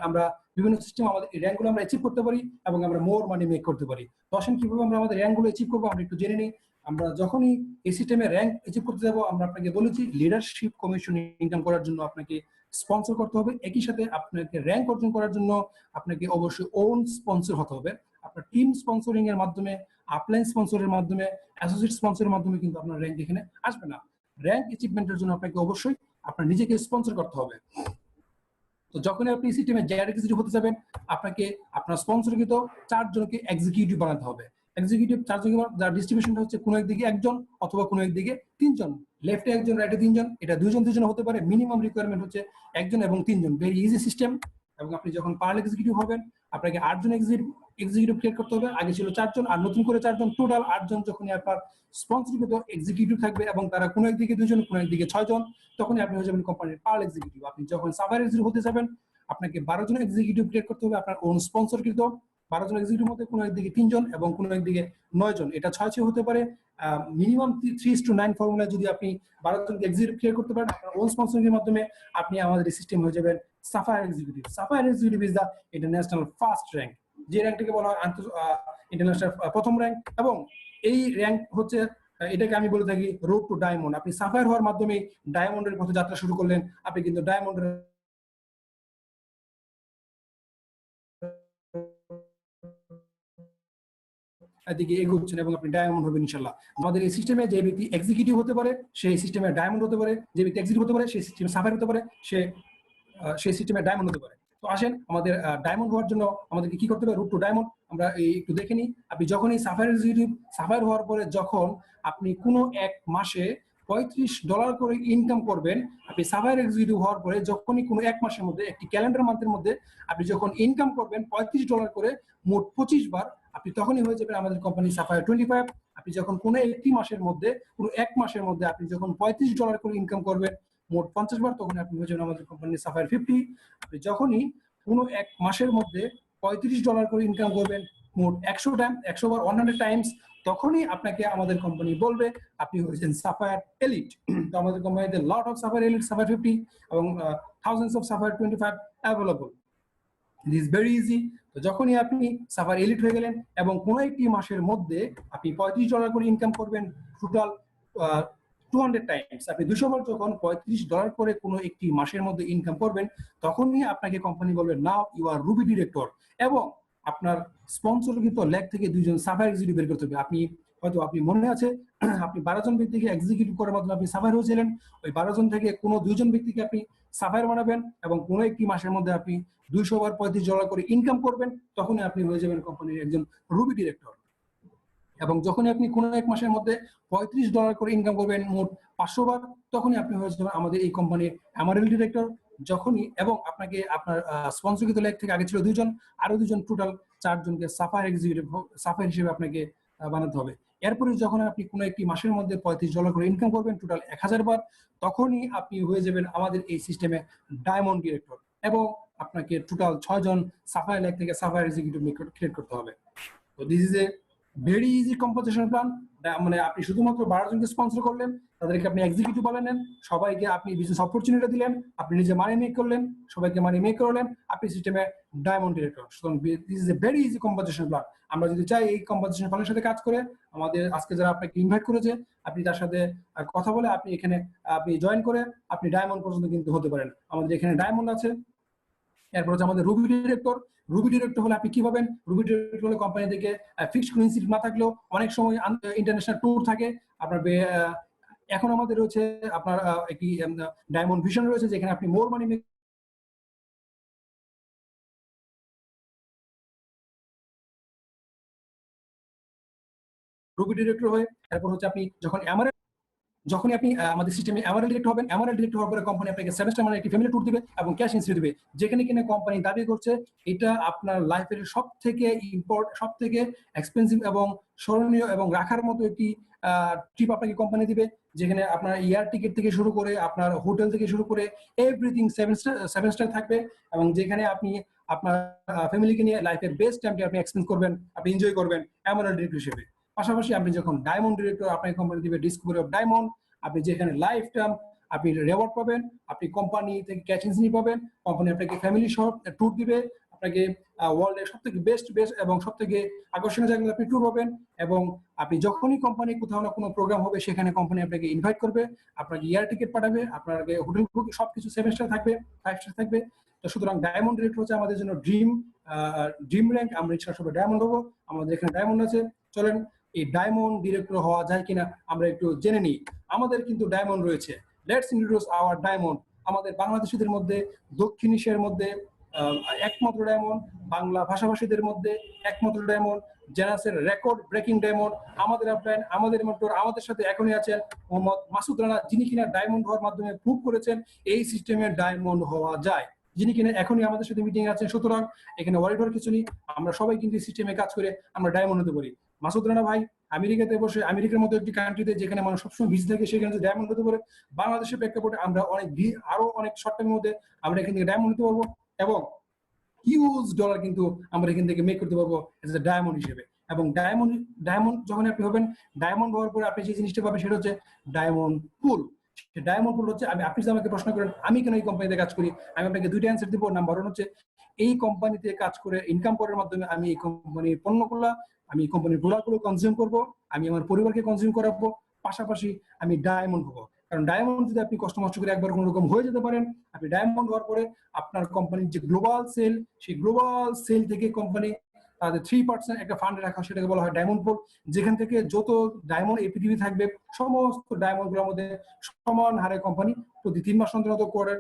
আমরা বিভিন্ন সিস্টেম আমাদের এই র্যাঙ্কগুলো আমরা অ্যাচিভ করতে পারি এবং আমরা মোর মানি মেক করতে পারি। তো আসেন কিভাবে আমরা আমাদের র্যাঙ্কগুলো অ্যাচিভ করবো আমরা একটু জেনে নিই। আমরা যখনই এই সিস্টেমে র্যাঙ্ক অ্যাচিভ করতে যাবো, আমরা আপনাকে বলেছি লিডারশিপ কমিশন ইনকাম করার জন্য আপনাকে স্পন্সর করতে হবে। একই সাথে আপনাকে র্যাঙ্ক অর্জন করার জন্য আপনাকে অবশ্যই ওন স্পন্সর হতে হবে। আপনার টিম স্পন্সরিং এর মাধ্যমে, আপলাইন স্পন্সরের মাধ্যমে, অ্যাসোসিয়েট স্পন্সরের মাধ্যমে কিন্তু আপনার র্যাঙ্ক এখানে আসবে না। র্যাঙ্ক অ্যাচিভমেন্টের জন্য আপনাকে অবশ্যই আপনার নিজেকে স্পন্সর করতে হবে। তো যখন আপনি সিস্টেমে জেড এক্সিকিউটিভ হতে যাবেন, আপনাকে আপনার স্পন্সরকৃত 4 জনকে এক্সিকিউটিভ বানাতে হবে। এক্সিকিউটিভ 4 জন, যার ডিস্ট্রিবিউশনটা হচ্ছে কোনো একদিকে একজন অথবা কোনো একদিকে 3 জন, লেফটে একজন রাইটে 3 জন, এটা 2 জন 2 জন হতে পারে। মিনিমাম রিকোয়ারমেন্ট হচ্ছে 1 জন এবং 3 জন, ভেরি ইজি সিস্টেম। এবং আপনি যখন পার্ল এক্সিকিউটিভ হবেন, আপনাকে 8 জন এক্সিকিউটিভ ক্রিয়েট করতে হবে। আগে ছিল 4 জন, আর নতুন করে 4 জন, টোটাল 8 জন যখনই আপনার স্পন্সরকৃত এক্সিকিউটিভ থাকবে এবং তারা কোনো একদিকে 2 জন কোনো একদিকে 6 জন, তখনই আপনি হয়ে যাবেন কোম্পানির পার্ল এক্সিকিউটিভ। আপনি যখন সাফায়ার এক্সিকিউটিভ হতে যাবেন, আপনাকে 12 জন এক্সিকিউটিভ ক্রিয়েট করতে হবে আপনার ওন স্পন্সরকৃত। 12 জন এক্সিকিউটিভ মধ্যে কোনো একদিকে 3 জন এবং কোনো একদিকে 9 জন, এটা 6 হতে পারে। মিনিমাম 3:9 ফর্মুলা যদি আপনি 12 জনকে এক্সিকিউটিভ ক্রিয়েট করতে পারেন আপনার ওন স্পন্সরিং মাধ্যমে, আপনি আমাদের এই সিস্টেম হয়ে যাবেন Sapphire executive. Sapphire executive is the international first rank, যে র্যাঙ্কটাকে বলা হয় ইন্টারন্যাশনাল প্রথম র্যাঙ্ক। এবং এই র্যাঙ্ক হচ্ছে, এটাকে আমি বলে থাকি রোড টু ডায়মন্ড। আপনি সাফায়ার হওয়ার মাধ্যমে ডায়মন্ডের পথে যাত্রা শুরু করলেন, আপনি কিন্তু ডায়মন্ডের দিকে এগোচ্ছেন এবং আপনি ডায়মন্ড হবেন ইনশাআল্লাহ। আমাদের এই সিস্টেমে যে ব্যক্তি এক্সিকিউটিভ হতে পারে সেই সিস্টেমে ডায়মন্ড হতে পারে, যে ব্যক্তি এক্সিকিউটিভ হতে পারে সেই সিস্টেমে সাফায়ার হতে পারে, সেই সিস্টেমে ডায়মন্ড হতে পারে। তো আসেন, আমাদের ডায়মন্ড হওয়ার জন্য আমাদেরকে কি করতে হবে, রুট টু ডায়মন্ড আমরা একটু দেখে নিই। আপনি যখনই সাফায়ার এক্সিকিউটিভ, সাফায়ার হওয়ার পরে যখন আপনি কোনো এক মাসে $35 করে ইনকাম করবেন, আপনি সাফায়ার এক্সিকিউটিভ হওয়ার পরে যখনই কোনো এক মাসের মধ্যে, একটি ক্যালেন্ডার মান্থের মধ্যে আপনি যখন ইনকাম করবেন $35 করে মোট 25 বার, আপনি তখনই হয়ে যাবেন আমাদের কোম্পানি সাফায়ার 25। আপনি যখন কোনো একটি মাসের মধ্যে, কোনো এক মাসের মধ্যে আপনি যখন $35 করে ইনকাম করবেন মোট 50 বার, তখন আপনি হয়ে যাবেন আমাদের কোম্পানির সাফায়ার 50। আপনি যখনই কোনো এক মাসের মধ্যে $35 করে ইনকাম করবেন মোট 100 টাইম, 100 বার, 100 টাইমস, তখনই আপনাকে আমাদের কোম্পানি বলবে আপনি হয়েছেন সাফায়ার এলিট। তো আমাদের কোম্পানিতে lot of Sapphire elite, Sapphire 50 এবং thousands of Sapphire 25 available. This very easy. তো যখনই আপনি সাফায়ার এলিট হয়ে গেলেন এবং কোনো একটি মাসের মধ্যে আপনি $35 করে ইনকাম করবেন টোটাল 200 টাইমস, আপনি 200 বার যখন $35 করে কোনো একটি মাসের মধ্যে ইনকাম করবেন, তখনই আপনাকে কোম্পানি বলবে now you are ruby director. এবং আপনার স্পন্সরকৃত লেগ থেকে 2 জন সাফায়ার এক্সিকিউটিভ বের করতে হবে। আপনি মনে আছে, আপনি 12 জন ব্যক্তিকে এক্সিকিউটিভ করার মাধ্যমে আপনি সাফায়ার হয়েছিলেন। ওই 12 জন থেকে কোনো 2 জন ব্যক্তিকে আপনি সাফায়ার বানাবেন এবং কোনো একটি মাসের মধ্যে আপনি 200 বার $35 করে ইনকাম করবেন, তখনই আপনি হয়ে যাবেন কোম্পানির একজন রুবি ডিরেক্টর। এবং যখনই আপনি কোনো এক মাসের মধ্যে $35 করে ইনকাম করবেন মোট 500 বার, তখনই আপনি হয়ে যাবেন আমাদের এই কোম্পানির এমারেল ডিরেক্টর। যখনই, এবং আপনাকে আপনার স্পন্সরকৃত লেগ থেকে আগে ছিল 2 জন, আরো 2 জন, টোটাল 4 জনকে সাফায়ার এক্সিকিউটিভ, সাফায়ার হিসেবে আপনাকে বানাতে হবে। এরপরে যখন আপনি কোনো একটি মাসের মধ্যে $35 করে ইনকাম করবেন টোটাল 1000 বার, তখনই আপনি হয়ে যাবেন আমাদের এই সিস্টেমে ডায়মন্ড ডিরেক্টর। এবং আপনাকে টোটাল 6 জন সাফায়ার লেগ থেকে সাফায়ার এক্সিকিউটিভ ক্রিয়েট করতে হবে। তো this is a very easy composition plan. মানে আপনি শুধুমাত্র 12 জনকে স্পন্সর করলেন, তাদেরকে আপনি এক্সিকিউটিভ বানালেন, সবাইকে আপনি বিজনেস অপরচুনিটি দিলেন, আপনি নিজে মানি মেক করলেন, সবাইকে মানি মেক করলেন, আপনি সিস্টেমে ডায়মন্ড ডিরেক্টর। সুতরাং this is a very easy composition plan. আমরা যদি চাই এই কম্পোজিশন প্ল্যানের সাথে কাজ করে, আমাদের আজকে যারা আপনাকে ইনভাইট করেছে, আপনি তার সাথে কথা বলে আপনি এখানে আপনি জয়েন করে আপনি ডায়মন্ড পর্যন্ত কিন্তু হতে পারেন। আমাদের এখানে ডায়মন্ড আছে। এরপর হচ্ছে আমাদের রুবি ডিরেক্টর। রুবি ডিরেক্টর হলে আপনি কি পাবেন, রুবি ডিরেক্টর হলে কোম্পানি থেকে ফিক্সড কোনো ইনস্টিটিউট না থাকলেও অনেক সময় ইন্টারন্যাশনাল ট্যুর থাকে আপনার। এখন আমাদের রয়েছে আপনার একটি ডায়মন্ড ভিশন রয়েছে, যেখানে আপনি মোর মানি রুবি ডিরেক্টর হয়ে এরপর হচ্ছে আপনি যখনই আপনি আমাদের সিস্টেমে এমআরএল ডিরেক্টর হবেন, এমআরএল ডিরেক্টর হওয়ার পরে কোম্পানি আপনাকে সেমেস্টার মানে একটি ফ্যামিলি ট্যুর দিবে এবং ক্যাশ ইনস্টিটিউট দিবে, যেখানে কিনা কোম্পানি দাবি করছে এটা আপনার লাইফের সব থেকে এক্সপেন্সিভ এবং স্মরণীয় এবং রাখার মতো একটি ট্রিপ আপনাকে কোম্পানি দিবে, যেখানে আপনার এয়ার টিকিট থেকে শুরু করে আপনার হোটেল থেকে শুরু করে এভরিথিং সেভেন স্টার থাকবে, এবং যেখানে আপনি আপনার ফ্যামিলিকে নিয়ে লাইফের বেস্ট টাইমটি আপনি এক্সপেন্স করবেন, আপনি এনজয় করবেন এমআরএল ডিরেক্টর হিসেবে। পাশাপাশি আপনি যখন ডায়মন্ড ডিরেক্টর আপনাকে কোম্পানি দিবে ডিসকভারি অফ ডায়মন্ড, আপনি যেখানে লাইফ টাইম আপনি রেওয়ার্ড পাবেন, আপনি কোম্পানি থেকে ক্যাশ ইনসেন্টিভ পাবেন, কোম্পানি আপনাকে ফ্যামিলি সহ ট্যুর দিবে, আপনাকে ওয়ার্ল্ডের সবথেকে বেস্ট এবং সবথেকে আকর্ষণীয় জায়গায় আপনি ট্যুর পাবেন, এবং আপনি যখনই কোম্পানি কোথাও না কোনো প্রোগ্রাম হবে সেখানে কোম্পানি আপনাকে ইনভাইট করবে, আপনাকে এয়ার টিকিট পাঠাবে, আপনাকে হোটেল বুক সবকিছু 7 স্টার থাকবে, 5 স্টার থাকবে। তো সুতরাং ডায়মন্ড ডিরেক্টর হচ্ছে আমাদের জন্য ড্রিম র্যাঙ্ক। আমরা ইচ্ছা সবাই ডায়মন্ড হবো, আমাদের এখানে ডায়মন্ড আছে। চলেন এই ডায়মন্ড ডিরেক্টর হওয়া যায় কিনা আমরা একটু জেনে নিই। আমাদের কিন্তু ডায়মন্ড রয়েছে। Let's introduce hour diamond. আমাদের বাংলাদেশিদের মধ্যে, দক্ষিণ এশিয়ার মধ্যে একমাত্র ডায়মন্ড, বাংলা ভাষাভাষীদের মধ্যে একমাত্র ডায়মন্ড, জেনাসের রেকর্ড ব্রেকিং ডায়মন্ড, আমাদের আপলাইন, আমাদের মেন্টর, আমাদের সাথে এখনই আছেন মোহাম্মদ মাসুদ রানা, যিনি কিনা ডায়মন্ড হওয়ার মাধ্যমে প্রুভ করেছেন এই সিস্টেমে ডায়মন্ড হওয়া যায়, যিনি কিনা এখনই আমাদের সাথে মিটিং আছেন। সুতরাং এখানে ওয়ারি হওয়ার কিছু নেই, আমরা সবাই কিন্তু সিস্টেমে কাজ করে আমরা ডায়মন্ড হতে পারি। মাসুদ রানা ভাই আমেরিকাতে বসে, আমেরিকার মতো একটি কান্ট্রিতে যেখানে মানুষ সবসময় বিজি থাকে, সেখানে যদি ডায়মন্ড হতে পারে, বাংলাদেশের প্রেক্ষাপটে আমরা আরো অনেক শর্ট টাইমের মধ্যে আমরা এখান থেকে ডায়মন্ড হতে পারবো, এবং হিউজ ডলার কিন্তু আমরা এখান থেকে মেক করতে পারবো এজ এ ডায়মন্ড হিসেবে। এবং ডায়মন্ড যখন আপনি হবেন, ডায়মন্ড হওয়ার পরে আপনি যে জিনিসটা পাবেন সেটা হচ্ছে ডায়মন্ড পুল। ডায়মন্ড পুল হচ্ছে, আপনি যদি আমাকে প্রশ্ন করেন আমি কেন এই কোম্পানিতে কাজ করি, আমি আপনাকে দুইটা অ্যান্সার দিব। নাম্বার 1 হচ্ছে এই কোম্পানিতে কাজ করে ইনকাম করার মাধ্যমে আমি এই কোম্পানির পণ্যগুলো, আমি এই কোম্পানির প্রোডাক্টগুলো কনজিউম করব, আমি আমার পরিবারকে কনজিউম করাবো, পাশাপাশি আমি ডায়মন্ড হবো। কারণ ডায়মন্ড যদি আপনি কষ্ট মষ্ট করে একবার কোনো রকম হয়ে যেতে পারেন, আপনি ডায়মন্ড হওয়ার পরে আপনার কোম্পানির যে গ্লোবাল সেল, সেই গ্লোবাল সেল থেকে কোম্পানি তাদের 3% একটা ফান্ডে রাখা, সেটাকে বলা হয় ডায়মন্ড পুল, যেখান থেকে যত ডায়মন্ড এই পৃথিবী থাকবে সমস্ত ডায়মন্ড গুলোর মধ্যে সমান হারে কোম্পানি প্রতি 3 মাস অন্তর করে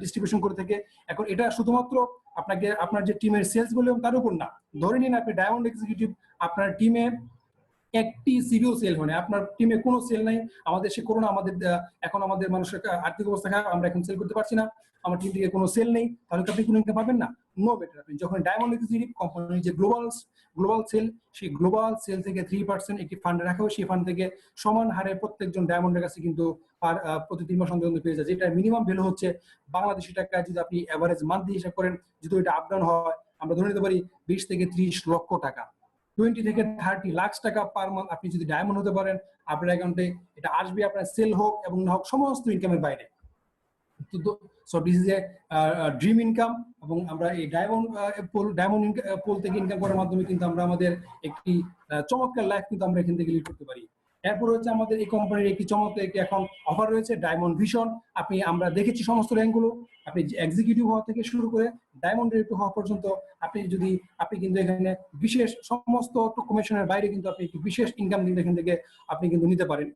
ডিস্ট্রিবিউশন করে থাকে। এখন এটা শুধুমাত্র আপনাকে আপনার যে টিমের সেলস ভলিউম তার উপর না, ধরে নিন আপনি ডায়মন্ড এক্সিকিউটিভ, আপনার টিমে একটি সিভিও সেল হয় না, আপনার টিমে কোনো সেল নাই, আমাদের সে করোনা, এখন আমাদের মানুষের আর্থিক অবস্থা খারাপ, আমরা এখন সেল করতে পারছি না, আমার টিম থেকে কোনো সেল নেই, তাহলে আপনি কোনো ইনকাম পাবেন না। নো বেটার, আপনি যখন ডায়মন্ড এক্সিকিউটিভ কোম্পানির যে গ্লোবাল সেল, সেই গ্লোবাল সেল থেকে 3% একটি ফান্ড রাখা হয়, সেই ফান্ড থেকে সমান হারে প্রত্যেকজন ডায়মন্ডের কাছে কিন্তু প্রতি 3 মাস অন্তর পেয়ে যায়, যেটা মিনিমাম ভ্যালু হচ্ছে বাংলাদেশি টাকা, যদি আপনি এভারেজ মান্থলি হিসাব করেন, যদি এটা আপ ডাউন হয়, আমরা ধরে নিতে পারি 20 থেকে 30 লক্ষ টাকা, 20 থেকে 30 লাখ টাকা পার মান্থ আপনি যদি ডায়মন্ড হতে পারেন, আপনার অ্যাকাউন্টে এটা আসবে, আপনার সেল হোক এবং না হোক সমস্ত ইনকামের বাইরে। So this is a dream income, এবং আমরা এই ডায়মন্ড পুল থেকে ইনকাম করার মাধ্যমে কিন্তু আমরা আমাদের একটি চমৎকার লাইফ কিন্তু আমরা এখান থেকে লিড করতে পারি। এরপর হচ্ছে আমাদের এই কোম্পানির একটি চমৎকার একটি এখন অফার রয়েছে, ডায়মন্ড ভিশন। আমরা দেখেছি সমস্ত র্যাঙ্কগুলো, আপনি এক্সিকিউটিভ হওয়া থেকে শুরু করে ডায়মন্ড ডিরেক্টর হওয়া পর্যন্ত আপনি কিন্তু এখানে বিশেষ সমস্ত কমিশনের বাইরে কিন্তু আপনি একটি বিশেষ ইনকাম কিন্তু এখান থেকে আপনি কিন্তু নিতে পারেন,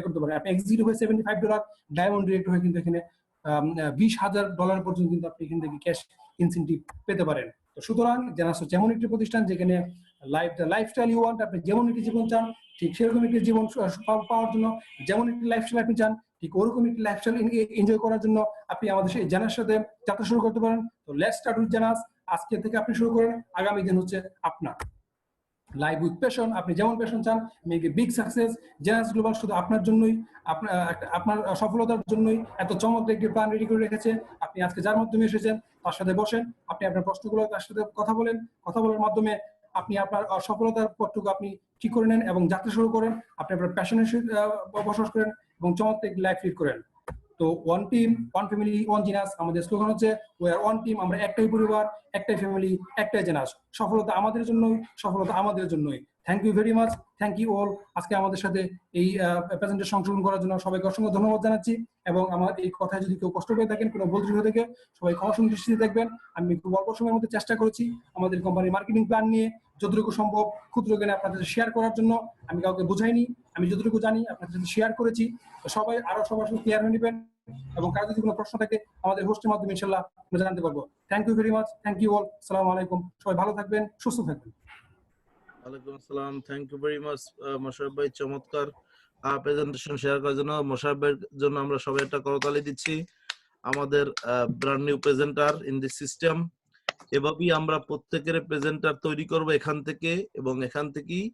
করতে পারেন। আপনি এক্সিকিউটিভ হয়ে $75, ডায়মন্ড ডিরেক্টর হয়ে কিন্তু এখানে $20,000 পর্যন্ত কিন্তু আপনি এখান থেকে ক্যাশ ইনসেন্টিভ পেতে পারেন। তো সুতরাং যেমন একটি প্রতিষ্ঠান যেখানে লাইফস্টাইল ইউ ওয়ান্ট, আপনি যেমন একটি জীবন চান ঠিক সেরকম একটি জীবন পাওয়ার জন্য, যেমন একটি লাইফস্টাইল আপনি চান ঠিক ওরকম একটি লাইফস্টাইল এনজয় করার জন্য আপনি আমাদের সেই জানার সাথে যাত্রা শুরু করতে পারেন। তো লেটস স্টার্ট উইথ জানাস। আজকে থেকে আপনি শুরু করেন, আগামী দিন হচ্ছে আপনার। লাইভ উইথ প্যাশন, আপনি যেমন প্যাশন চান, make a big success. Genus global শুধু আপনার জন্যই, আপনার সফলতার জন্যই এত চমৎকার একটি প্ল্যান রেডি করে রেখেছে। আপনি আজকে যার মাধ্যমে এসেছেন তার সাথে বসেন, আপনি আপনার প্রশ্নগুলো তার সাথে কথা বলার মাধ্যমে আপনি আপনার সফলতার পথটুকু আপনি ঠিক করে নেন এবং যাত্রা শুরু করেন। আপনি আপনার প্যাশনের সাথে বসবাস করেন এবং চমৎকার একটি লাইফ লিড করেন। তো one team, one family, one genius, আমাদের স্লোগান হচ্ছে উই আর ওয়ান টিম, আমরা একটাই পরিবার, একটাই ফ্যামিলি, একটাই জিনাস। সফলতা আমাদের জন্যই, সফলতা আমাদের জন্যই। Thank you very much, thank you all. আজকে আমাদের সাথে এই প্রেজেন্টেশন অংশগ্রহণ করার জন্য সবাইকে অসংখ্য ধন্যবাদ জানাচ্ছি। এবং আমার এই কথায় যদি কেউ কষ্ট পেয়ে থাকেন, কোনো ভুল ত্রুটি থেকে, সবাই ক্ষমা দৃষ্টিতে দেখবেন। আমি খুব অল্প সময়ের মধ্যে চেষ্টা করেছি আমাদের কোম্পানির মার্কেটিং প্ল্যান নিয়ে যতটুকু সম্ভব ক্ষুদ্র জ্ঞানে আপনাদের সাথে শেয়ার করার জন্য। আমি কাউকে বুঝাইনি, আমি যতটুকু জানি আপনাদের সাথে শেয়ার করেছি। সবাই আরো সবার সাথে ক্লিয়ার হয়ে নেবেন এবং কারো যদি কোনো প্রশ্ন থাকে আমাদের হোস্টের মাধ্যমে ইনশাআল্লাহ আমরা জানতে পারবো। Thank you very much, thank you all. আসসালামু আলাইকুম। সবাই ভালো থাকবেন, সুস্থ থাকবেন। ওয়ালাইকুম আসসালাম। Thank you very much Mosharraf ভাই, চমৎকার প্রেজেন্টেশন শেয়ার করার জন্য। মোশাররফ ভাইয়ের জন্য আমরা সবাই একটা করতালি দিচ্ছি। আমাদের brand new presenter in this system. এভাবেই আমরা প্রত্যেকের প্রেজেন্টার তৈরি করব এখান থেকে, এবং এখান থেকেই